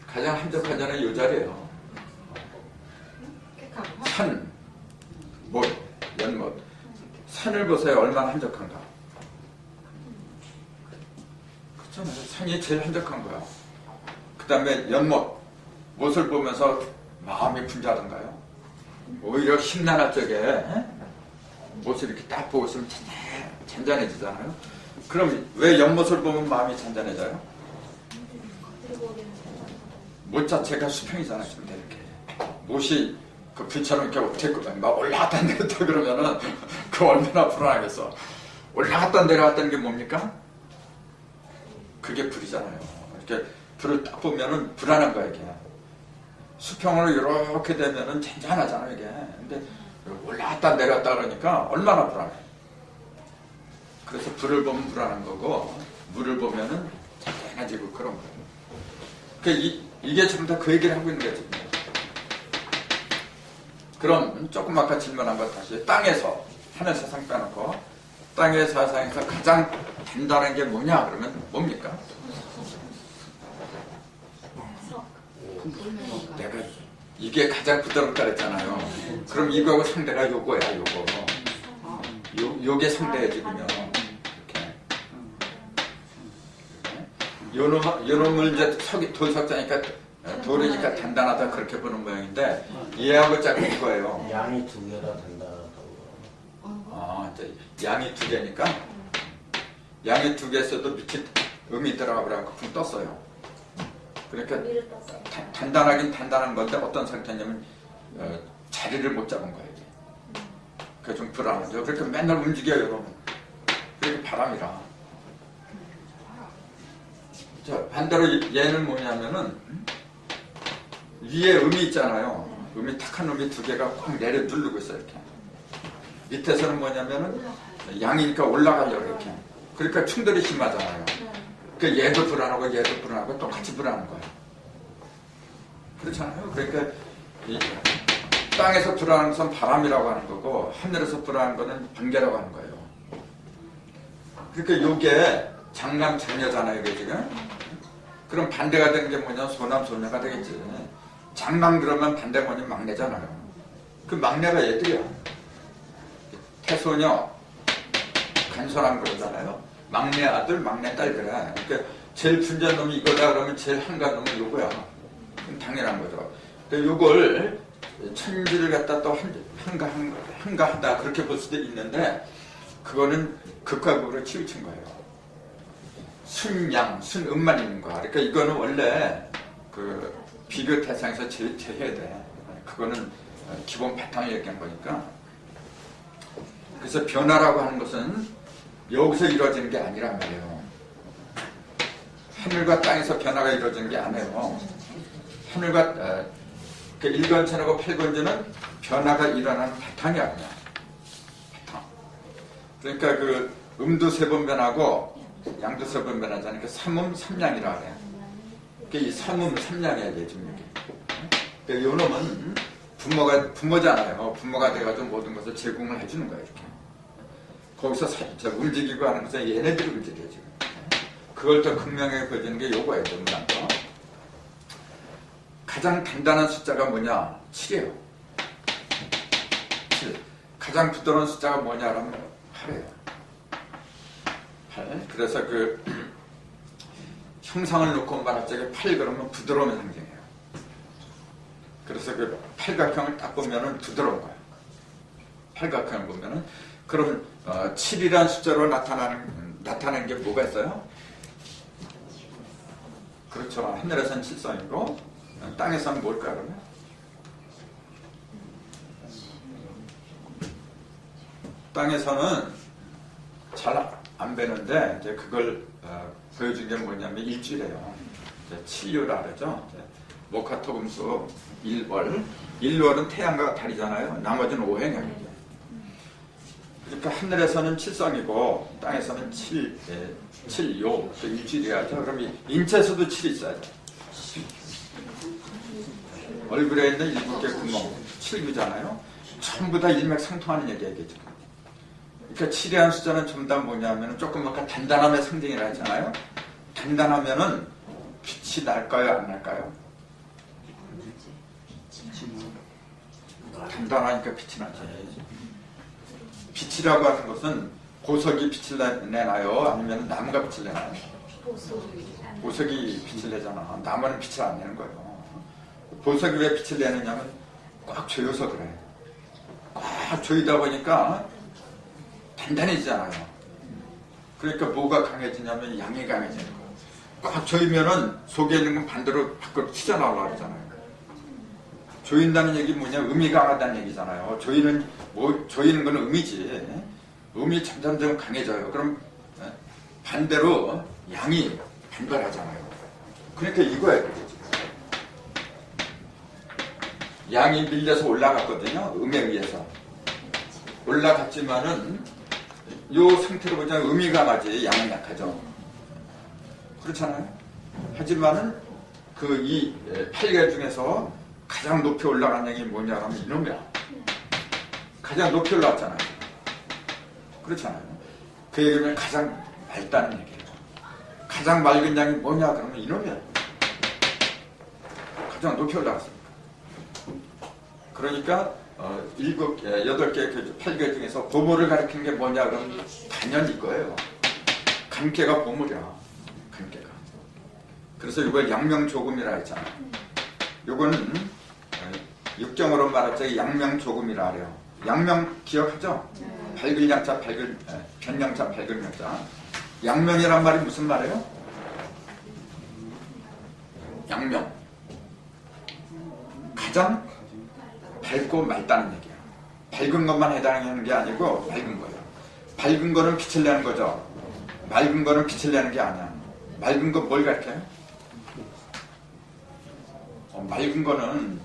가장 한적한 자리는 요 자리예요. 산, 못, 연못. 산을 보세요. 얼마나 한적한가. 그렇잖아요. 산이 제일 한적한 거야. 그 다음에 연못. 못을 보면서 마음이 분주하던가요? 오히려 심란할 적에 못을 이렇게 딱 보고 있으면 잔잔해지잖아요. 그럼 왜 연못을 보면 마음이 잔잔해져요? 못 자체가 수평이잖아요. 근데 이렇게 못이 그 불처럼 이렇게 막 올라갔다 내렸다 그러면은 그 얼마나 불안하겠어. 올라갔다 내려갔다는 게 뭡니까? 그게 불이잖아요. 이렇게 불을 딱 보면은 불안한 거야 이게. 수평으로 이렇게 되면은 잔잔하잖아요 이게. 근데 올라갔다 내려갔다 그러니까 얼마나 불안해. 그래서 불을 보면 불안한 거고 물을 보면은 잔잔해지고 그런 거예요. 그러니까 이게 지금 다 그 얘기를 하고 있는 거예요 지금. 그럼 조금 아까 질문한 것 다시 땅에서 하늘 세상 빼놓고 땅의 세상에서 가장 단단한 게 뭐냐 그러면 뭡니까? 내가 이게 가장 부드럽다 그랬잖아요. 그럼 이거하고 상대가 요거야 요거. 요게 상대야 지금요. 요놈을 이제 돌석자니까 돌이니까 단단하다 그렇게 보는 모양인데 얘하고 짝은 이거예요. 양이 2개라 단단하다고. 이제 양이 2개니까 양이 2개에서도 밑에 음이 들어가 버려갖고 붕 떴어요. 그러니까 단단하긴 단단한 건데 어떤 상태냐면 자리를 못 잡은 거예요. 그게 좀 불안하죠. 그러니까 맨날 움직여요 여러분. 그렇게 바람이라. 자, 반대로 얘는 뭐냐면은 위에 음이 있잖아요. 음이 탁한 음이 2개가 꼭 내려 누르고 있어요 이렇게. 밑에서는 뭐냐면은 양이니까 올라가려고 이렇게. 그러니까 충돌이 심하잖아요. 그러니까 얘도 불안하고 얘도 불안하고 똑같이 불안한 거예요. 그렇잖아요. 그러니까 이 땅에서 불안한 것은 바람이라고 하는 거고 하늘에서 불안한 거는 번개라고 하는 거예요. 그러니까 요게 장남 장녀잖아요 이게 지금. 그럼 반대가 되는 게 뭐냐? 소남 소녀가 되겠지. 장남 그러면 반대가 뭐냐면 막내잖아요. 그 막내가 얘들이야. 태소녀 간소남 그러잖아요. 막내 아들 막내 딸 그래. 그러니까 제일 분주한 놈이 이거다 그러면 제일 한가한 놈은 요거야. 그럼 당연한 거죠. 그러니까 요걸 천지를 갖다 또 한가하다 그렇게 볼 수도 있는데 그거는 극과 극으로 치우친 거예요. 순양, 순음만 있는 거야. 그러니까 이거는 원래 그 비교 대상에서 제외해야 돼. 그거는 기본 바탕을 얘기한 거니까. 그래서 변화라고 하는 것은 여기서 이루어지는 게 아니란 말이에요. 하늘과 땅에서 변화가 이루어지는 게 아니에요. 하늘과 그 일권천하고 팔권천은 변화가 일어나는 바탕이 아니야. 바탕. 그러니까 그 음도 3번 변하고 양도 3번 변하잖아요. 그러니까 삼음 삼양이라 그래. 그러니까 이 삼음 삼양이야 이게 지금 이게. 그러니까 요 놈은 부모잖아요. 부모가 돼가지고 모든 것을 제공을 해주는 거예요 이렇게. 거기서 움직이고 하는 것은 얘네들이 움직여요 지금. 그걸 더 극명하게 보여주는 게 요거예요. 문장도. 가장 단단한 숫자가 뭐냐? 7이에요. 7. 가장 부드러운 숫자가 뭐냐라면 8이에요. 8. 그래서 그 형상을 놓고 말할 적에 8 그러면 부드러운 상징이에요. 그래서 그 팔각형을 딱 보면은 부드러운 거예요. 팔각형을 보면은 그럼 7이라는 숫자로 나타나는 게 뭐가 있어요? 그렇죠. 하늘에서는 7성이고 땅에서는 뭘까 그러면? 땅에서는 잘 안 배는데 이제 그걸 보여준 게 뭐냐면 일주일이에요. 7류라 그러죠. 목화토금수 1월. 1월은 태양과 달이잖아요. 나머지는 오행이에요. 그러니까 하늘에서는 7성이고 땅에서는 7요. 일주일이야죠. 그럼 인체에서도 7이 있어야죠. 얼굴에 있는 7개 구멍 7유잖아요. 전부 다 일맥상통하는 얘기겠죠. 그러니까 7이라는 숫자는 전부 다 뭐냐면 조금 아까 단단함의 상징이라 했잖아요. 단단하면은 빛이 날까요? 안 날까요? 단단하니까 빛이 나죠. 빛이라고 하는 것은 보석이 빛을 내나요? 아니면 나무가 빛을 내나요? 보석이 빛을 내잖아. 나무는 빛을 안 내는 거예요. 보석이 왜 빛을 내느냐면 꽉 조여서 그래. 꽉 조이다 보니까 단단해지잖아요. 그러니까 뭐가 강해지냐면 양이 강해지는 거예요. 꽉 조이면은 속에 있는 건 반대로 밖으로 튀어나오려고 그러잖아요. 조인다는 얘기 뭐냐? 음이 강하다는 얘기잖아요. 조이는 건 음이지. 음이 점점 강해져요. 그럼 반대로 양이 반발하잖아요. 그러니까 이거예요. 양이 밀려서 올라갔거든요. 음에 의해서. 올라갔지만은 요 상태로 보자면 음이 강하지 양은 약하죠. 그렇잖아요. 하지만은 이 8개 중에서 가장 높이 올라간 양이 뭐냐 하면 이놈이야. 가장 높이 올라왔잖아요. 그렇잖아요. 그 얘기는 가장 맑다는 얘기예요. 가장 맑은 양이 뭐냐 그러면 이놈이야. 가장 높이 올라갔습니다. 그러니까 8개, 8개 중에서 보물을 가리키는 게 뭐냐 그러면 당연히 이거예요. 간계가 보물이야. 간계가. 그래서 이걸 양명조금이라 했잖아요. 요거는 육경으로 말할 때 양명조금이라 해요. 양명 기억하죠? 밝을 양자, 변양자, 밝을 양자. 양명이란 말이 무슨 말이에요? 양명. 가장 밝고 맑다는 얘기예요. 밝은 것만 해당하는 게 아니고 맑은 거예요. 밝은 거는 빛을 내는 거죠. 맑은 거는 빛을 내는 게 아니야. 맑은 거 뭘 가르쳐요? 맑은 거는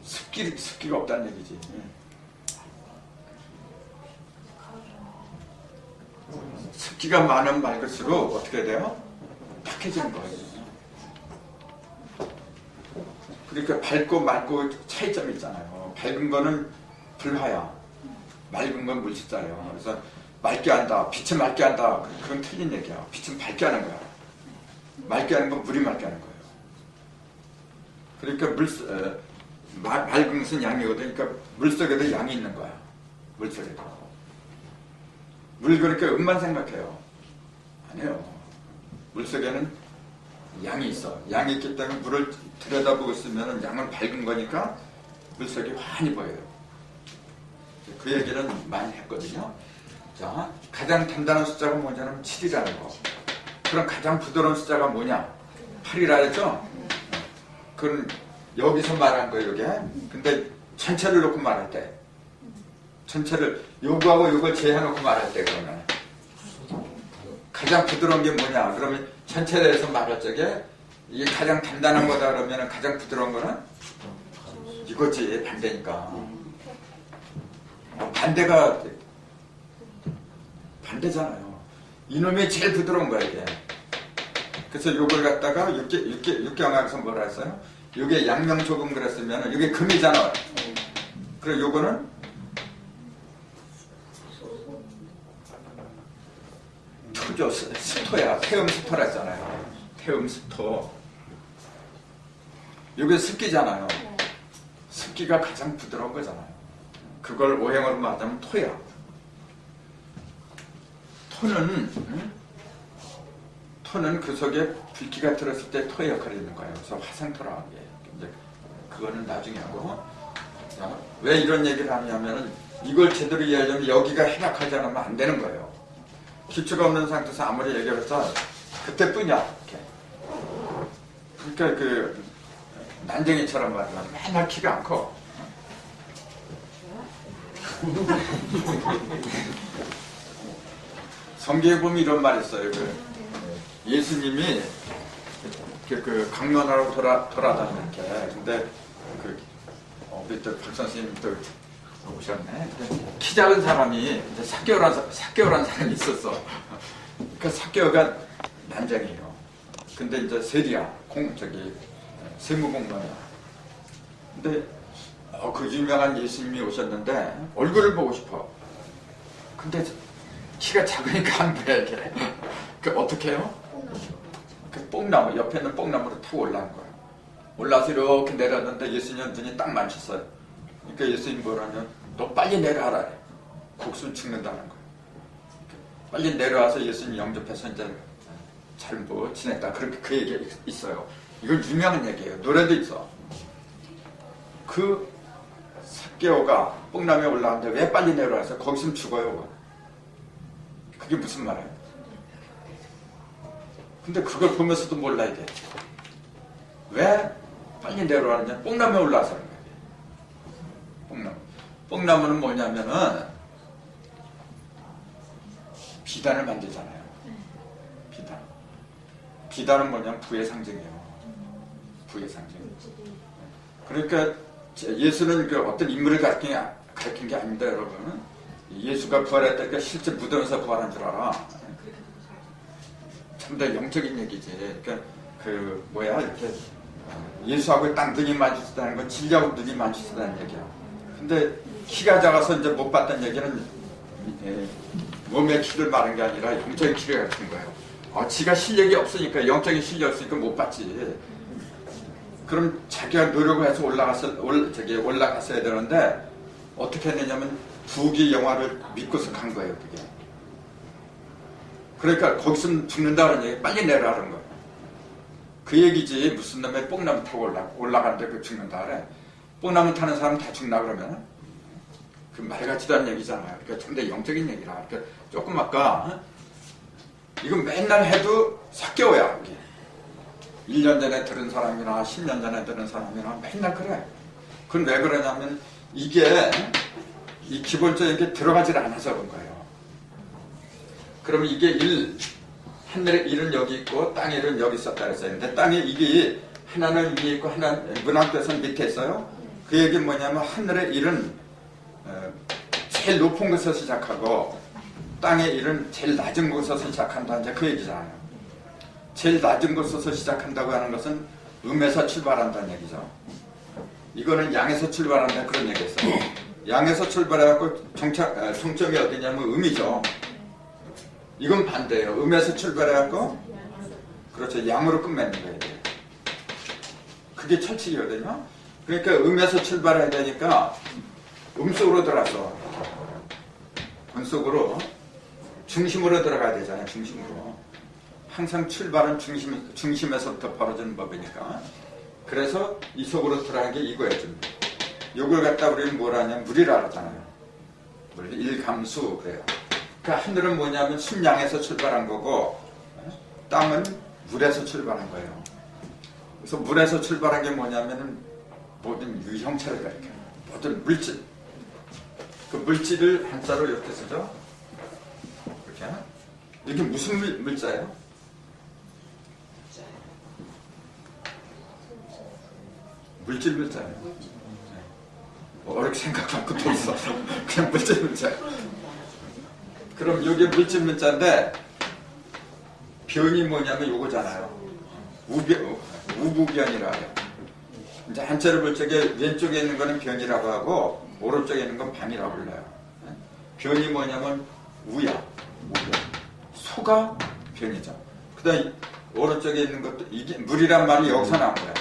습기가 없다는 얘기지. 습기가 많으면 맑을수록 어떻게 돼요? 탁해지는 거예요. 그러니까 밝고 맑고 차이점이 있잖아요. 밝은 거는 불화야. 맑은 건 물질자예요. 그래서 맑게 한다. 빛은 맑게 한다. 그건 틀린 얘기야. 빛은 밝게 하는 거야. 맑게 하는 건 물이 맑게 하는 거예요. 그러니까 맑은 것은 양이거든. 그러니까 물속에도 양이 있는 거야. 물속에도. 물 그러니까 음만 생각해요. 아니에요. 물속에는 양이 있어. 양이 있기 때문에 물을 들여다보고 있으면 양은 밝은 거니까 물속이 환히 보여요. 그 얘기는 많이 했거든요. 자, 가장 단단한 숫자가 뭐냐면 7이라는 거. 그럼 가장 부드러운 숫자가 뭐냐? 8이라 했죠? 그건 여기서 말한 거예요, 이게. 근데 전체를 놓고 말할 때. 전체를, 요거하고 요걸 제해놓고 말할 때, 그러면. 가장 부드러운 게 뭐냐? 그러면 전체에 대해서 말할 적에 이게 가장 단단한 거다 그러면 가장 부드러운 거는 이거지, 반대니까. 반대잖아요. 이놈이 제일 부드러운 거야, 이게. 그래서 요걸 갖다가 육경학에서 뭐라 했어요? 요게 양명조금 그랬으면 요게 금이잖아. 그리고 요거는 토죠. 스토야. 태음스토라 했잖아요. 태음스토. 이게 습기잖아요. 네. 습기가 가장 부드러운 거잖아요. 그걸 오행으로 말하자면 토야. 토는 그 속에 불기가 들었을 때 토의 역할이 있는 거예요. 그래서 화생토라고 해요. 이제 그거는 나중에 하고. 자, 왜 이런 얘기를 하냐면은 이걸 제대로 이해하려면 여기가 해박하지 않으면 안 되는 거예요. 기초가 없는 상태에서 아무리 얘기를 해서 그때뿐이야. 이렇게. 그러니까 그 난쟁이처럼 말하면 맨날 키가 안 커. 성경에 보면 이런 말이 있어요. 예수님이 그 강론하러 돌아다니는게 근데 우리 또 박 선생님 또 오셨네. 키 작은 사람이 이제 사개오란 사람이 있었어. 그 사개오가 난쟁이에요. 근데 이제 세리야, 세무공무원이야. 근데 그 유명한 예수님이 오셨는데 얼굴을 보고 싶어. 근데 키가 작으니까 안 돼. 이게. 어떻게 해요? 그 뽕나무, 옆에 있는 뽕나무를 타고 올라온 거예요. 올라서 이렇게 내렸는데 예수님 눈이 딱 마주쳤어요. 그러니까 예수님 뭐라냐면 너 빨리 내려와라. 곡순 죽는다는 거예요. 빨리 내려와서 예수님 영접해서 이제 잘 뭐 지냈다. 그렇게 그 얘기 있어요. 이건 유명한 얘기예요. 노래도 있어. 그 삭개오가 뽕나무에 올라왔는데 왜 빨리 내려와서 거기서 죽어요. 그게 무슨 말이에요? 근데 그걸 보면서도 몰라야 돼. 왜 빨리 내려왔느냐? 뽕나무에 올라와서 그런 거예요. 뽕나무. 뽕나무는 뭐냐면은 비단을 만들잖아요. 비단. 비단은 뭐냐면 부의 상징이에요. 부의 상징. 그러니까 예수는 그 어떤 인물을 가르친 게 아닙니다, 여러분. 예수가 부활했다니까 실제 무덤에서 부활한 줄 알아. 참 더 영적인 얘기지. 그러니까 이렇게 예수하고 딱 눈이 마주치다는 건 진리하고 눈이 마주치다는 얘기야. 근데 키가 작아서 이제 못 봤던 얘기는 몸의 키를 말한 게 아니라 영적인 키를 가르친 거예요. 지가 실력이 없으니까 영적인 실력이 없으니까 못 봤지. 그럼 자기가 노력을 해서 올라갔어야 되는데 어떻게 했느냐면 부귀 영화를 믿고서 간 거예요. 그게. 그러니까 거기서 죽는다는 얘기 빨리 내려라는 거예요. 그 얘기지. 무슨 놈의 뽕나무 타고 올라가는데 그 죽는다 그래. 뽕나무 타는 사람 다 죽나 그러면? 그 말 같지도 않은 얘기잖아요. 그러니까 참 더 영적인 얘기라. 그러니까 조금 아까 이건 맨날 해도 삭개오야. 1년 전에 들은 사람이나 10년 전에 들은 사람이나 맨날 그래. 그건 왜 그러냐면 이게 이 기본적인 게 들어가질 않아서 그런 거예요. 그러면 이게 하늘의 일은 여기 있고 땅의 일은 여기 있었다 그랬어요. 근데 땅의 일이 하나는 위에 있고 하나는 문학교에서는 밑에 있어요. 그 얘기는 뭐냐면 하늘의 일은 제일 높은 곳에서 시작하고 땅의 일은 제일 낮은 곳에서 시작한다. 이제 그 얘기잖아요. 제일 낮은 곳에서 시작한다고 하는 것은 음에서 출발한다는 얘기죠. 이거는 양에서 출발한다 그런 얘기였어요. 양에서 출발해갖고 종점이 어디냐면 음이죠. 이건 반대예요. 음에서 출발해갖고 그렇죠. 양으로 끝맺는 거예요. 그게 철칙이거든요. 그러니까 음에서 출발해야 되니까 음속으로 들어가서 음속으로 중심으로 들어가야 되잖아요. 중심으로. 항상 출발은 중심에서부터 벌어지는 법이니까. 그래서 이 속으로 들어간 게 이거예요. 요걸 갖다 우리는 뭐라 하냐면 물이라 그러잖아요. 물, 일감수 그래요. 그러니까 하늘은 뭐냐면 순양에서 출발한 거고 땅은 물에서 출발한 거예요. 그래서 물에서 출발한 게 뭐냐면은 모든 유형체를 가리켜요. 모든 물질. 그 물질을 한자로 이렇게 쓰죠. 이렇게. 이게 무슨 물자예요? 물질 물자예요. 어렵게 생각할 것도 없어. 그냥 물질 물자예요. 그럼 이게 물질 문자인데 변이 뭐냐면 요거잖아요. 우부변이라 해요. 이제 한자를 볼 적에 왼쪽에 있는 거는 변이라고 하고 오른쪽에 있는 건 반이라고 불러요. 변이 뭐냐면 우야. 우변. 소가 변이죠. 그다음 오른쪽에 있는 것도 이게 물이란 말이 여기서 나온 거야.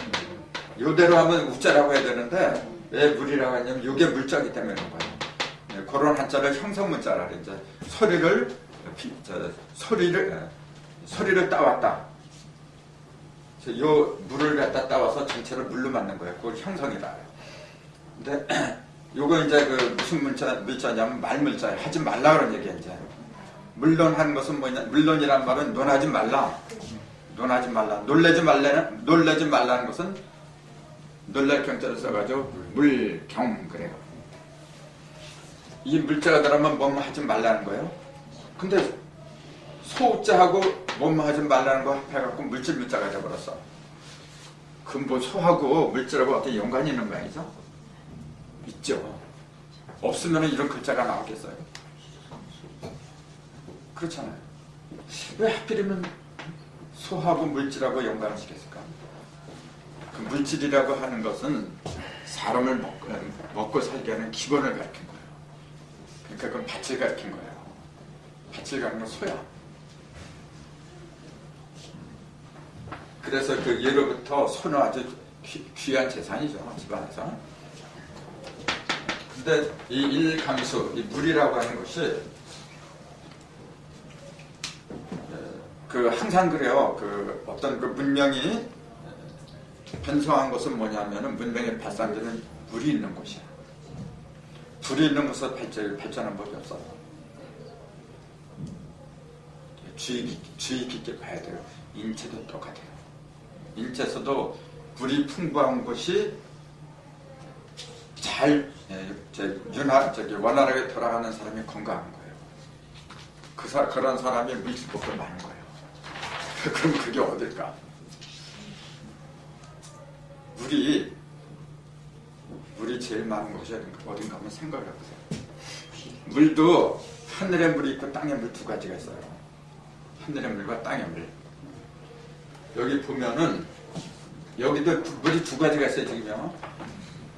이대로 하면 우자라고 해야 되는데 왜 물이라고 하냐면 이게 물자기 때문에 그런 거예요. 네, 그런 한자를 형성문자라 그래. 이제 소리를 따왔다. 요 물을 갖다 따와서 전체를 물로 만든 거예요. 그걸 형성이다. 근데 요거 이제 그 무슨 물자냐면 말물자예요. 하지 말라 그런 얘기야 이제. 물론 하는 것은 뭐냐? 물론이란 말은 논하지 말라. 논하지 말라. 놀래지 말라는 것은 놀랄 경자를 써가지고 물경 그래요. 이 물자가 들어가면 뭐뭐 하지 말라는 거예요. 근데 소자하고 뭐뭐 하지 말라는 거 합해갖고 물자가 돼버렸어. 그 뭐 소하고 물질하고 어떤 연관이 있는 거 아니죠? 있죠. 없으면 이런 글자가 나오겠어요? 그렇잖아요. 왜 하필이면 소하고 물질하고 연관을 시켰을까? 그 물질이라고 하는 것은 사람을 먹고 살게 하는 기본을 가르친 거예요. 그러니까 그건 밭을 가르친 거예요. 밭을 가는 건 소야. 그래서 그 예로부터 소는 아주 귀한 재산이죠, 집안에서. 근데 이 일감수, 이 물이라고 하는 것이 그 항상 그래요. 그 어떤 그 문명이 번성한 것은 뭐냐면은 문명의 발산되는 물이 있는 곳이야. 불이 있는 곳에서 발전한 법이 없어. 주의 깊게 봐야 돼요. 인체도 똑같아요. 인체에서도 불이 풍부한 곳이 잘 원활하게 돌아가는 사람이 건강한 거예요. 그런 사람이 물질복도 많은 거예요. 그럼 그게 어딜까? 물이 제일 많은 곳이 어딘가 한번 생각을 해보세요. 물도 하늘의 물이 있고 땅의 물 두 가지가 있어요. 하늘의 물과 땅의 물. 여기 보면은 여기도 물이 두 가지가 있어요. 지금요.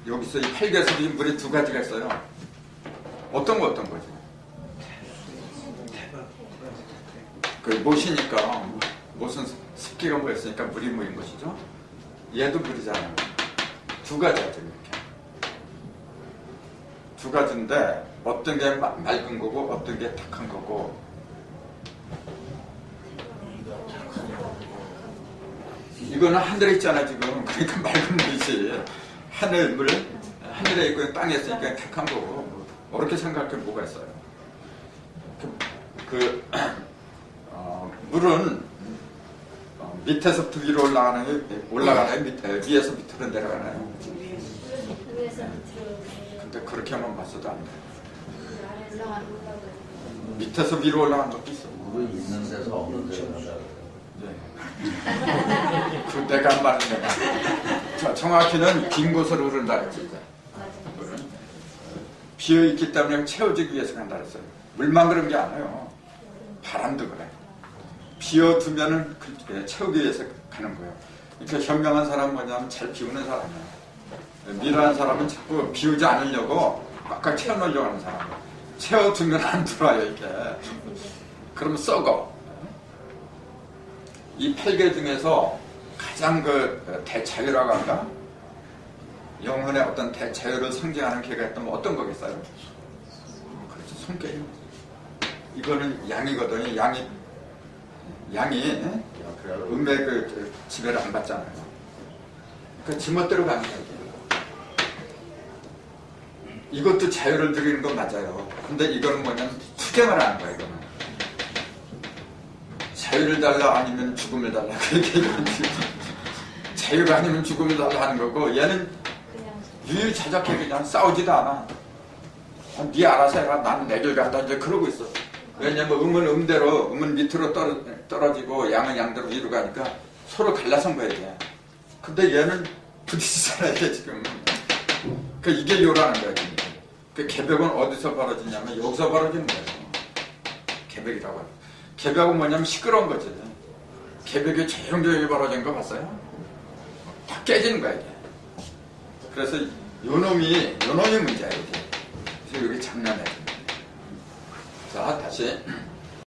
여기서 이 팔개에서도 물이 두 가지가 있어요. 어떤 거지? 그 못이니까 못은 습기가 모였으니까 물이 모인 것이죠. 얘도 물이잖아요. 두 가지죠. 이렇게 두 가지인데 어떤 게 맑은 거고 어떤 게 탁한 거고. 이거는 하늘에 있잖아 지금. 그러니까 맑은 물이지. 하늘에 있고 땅에 있으니까 탁한 거고. 어렵게 생각할 뭐가 있어요. 물은 밑에서부터 위로 올라가나요? 위에서 밑으로 내려가나요? 위에서 밑으로. 근데 그렇게만 봤어도 안 돼요. 밑에서 위로 올라가는 것도 있어. 물은 있는 데서 없는 데로 간다. 네. 그 내가 안 맞는 데가. 정확히는 빈 곳으로 흐른다 그랬지. 물은 비어있기 때문에 채워지기 위해서 간다 그랬어요. 물만 그런 게 아니에요. 바람도 그래. 비워두면은 채우기 위해서 가는 거예요. 그러니까 현명한 사람은 뭐냐면 잘 비우는 사람이에요. 미련한 사람은 자꾸 비우지 않으려고 꽉꽉 채워놓으려고 하는 사람. 채워두면 안 들어와요, 이게. 그러면 썩어. 이 8개 중에서 가장 대자유라고 할까? 영혼의 어떤 대자유를 상징하는 개가 있다면 어떤 거겠어요? 그렇죠, 손길이. 이거는 양이거든요. 양이 음의 지배를 안 받잖아요. 그 지멋대로 가는 거예요. 이것도 자유를 누리는 건 맞아요. 근데 이거는 뭐냐면 투쟁을 하는 거예요. 이거는 자유를 달라 아니면 죽음을 달라 그렇게 자유가 아니면 죽음을 달라 하는 거고, 얘는 유유자적해. 그냥 싸우지도 않아. 네 알아서 해라. 나는 내 길 간다. 이제 그러고 있어. 왜냐면 음은 음대로, 음은 밑으로 떨어지고 양은 양대로 위로 가니까 서로 갈라선 거야, 이게. 근데 얘는 부딪히잖아, 이게 지금. 이게 요라는 거야, 지금. 그 개벽은 어디서 벌어지냐면 여기서 벌어지는 거예요. 개벽이라고 하죠. 개벽은 뭐냐면 시끄러운 거지. 개벽이 조용조용히 벌어진 거 봤어요? 다 깨지는 거야, 이게. 그래서 요놈이 문제야, 이게. 그래서 여기 장난해. 자, 다시.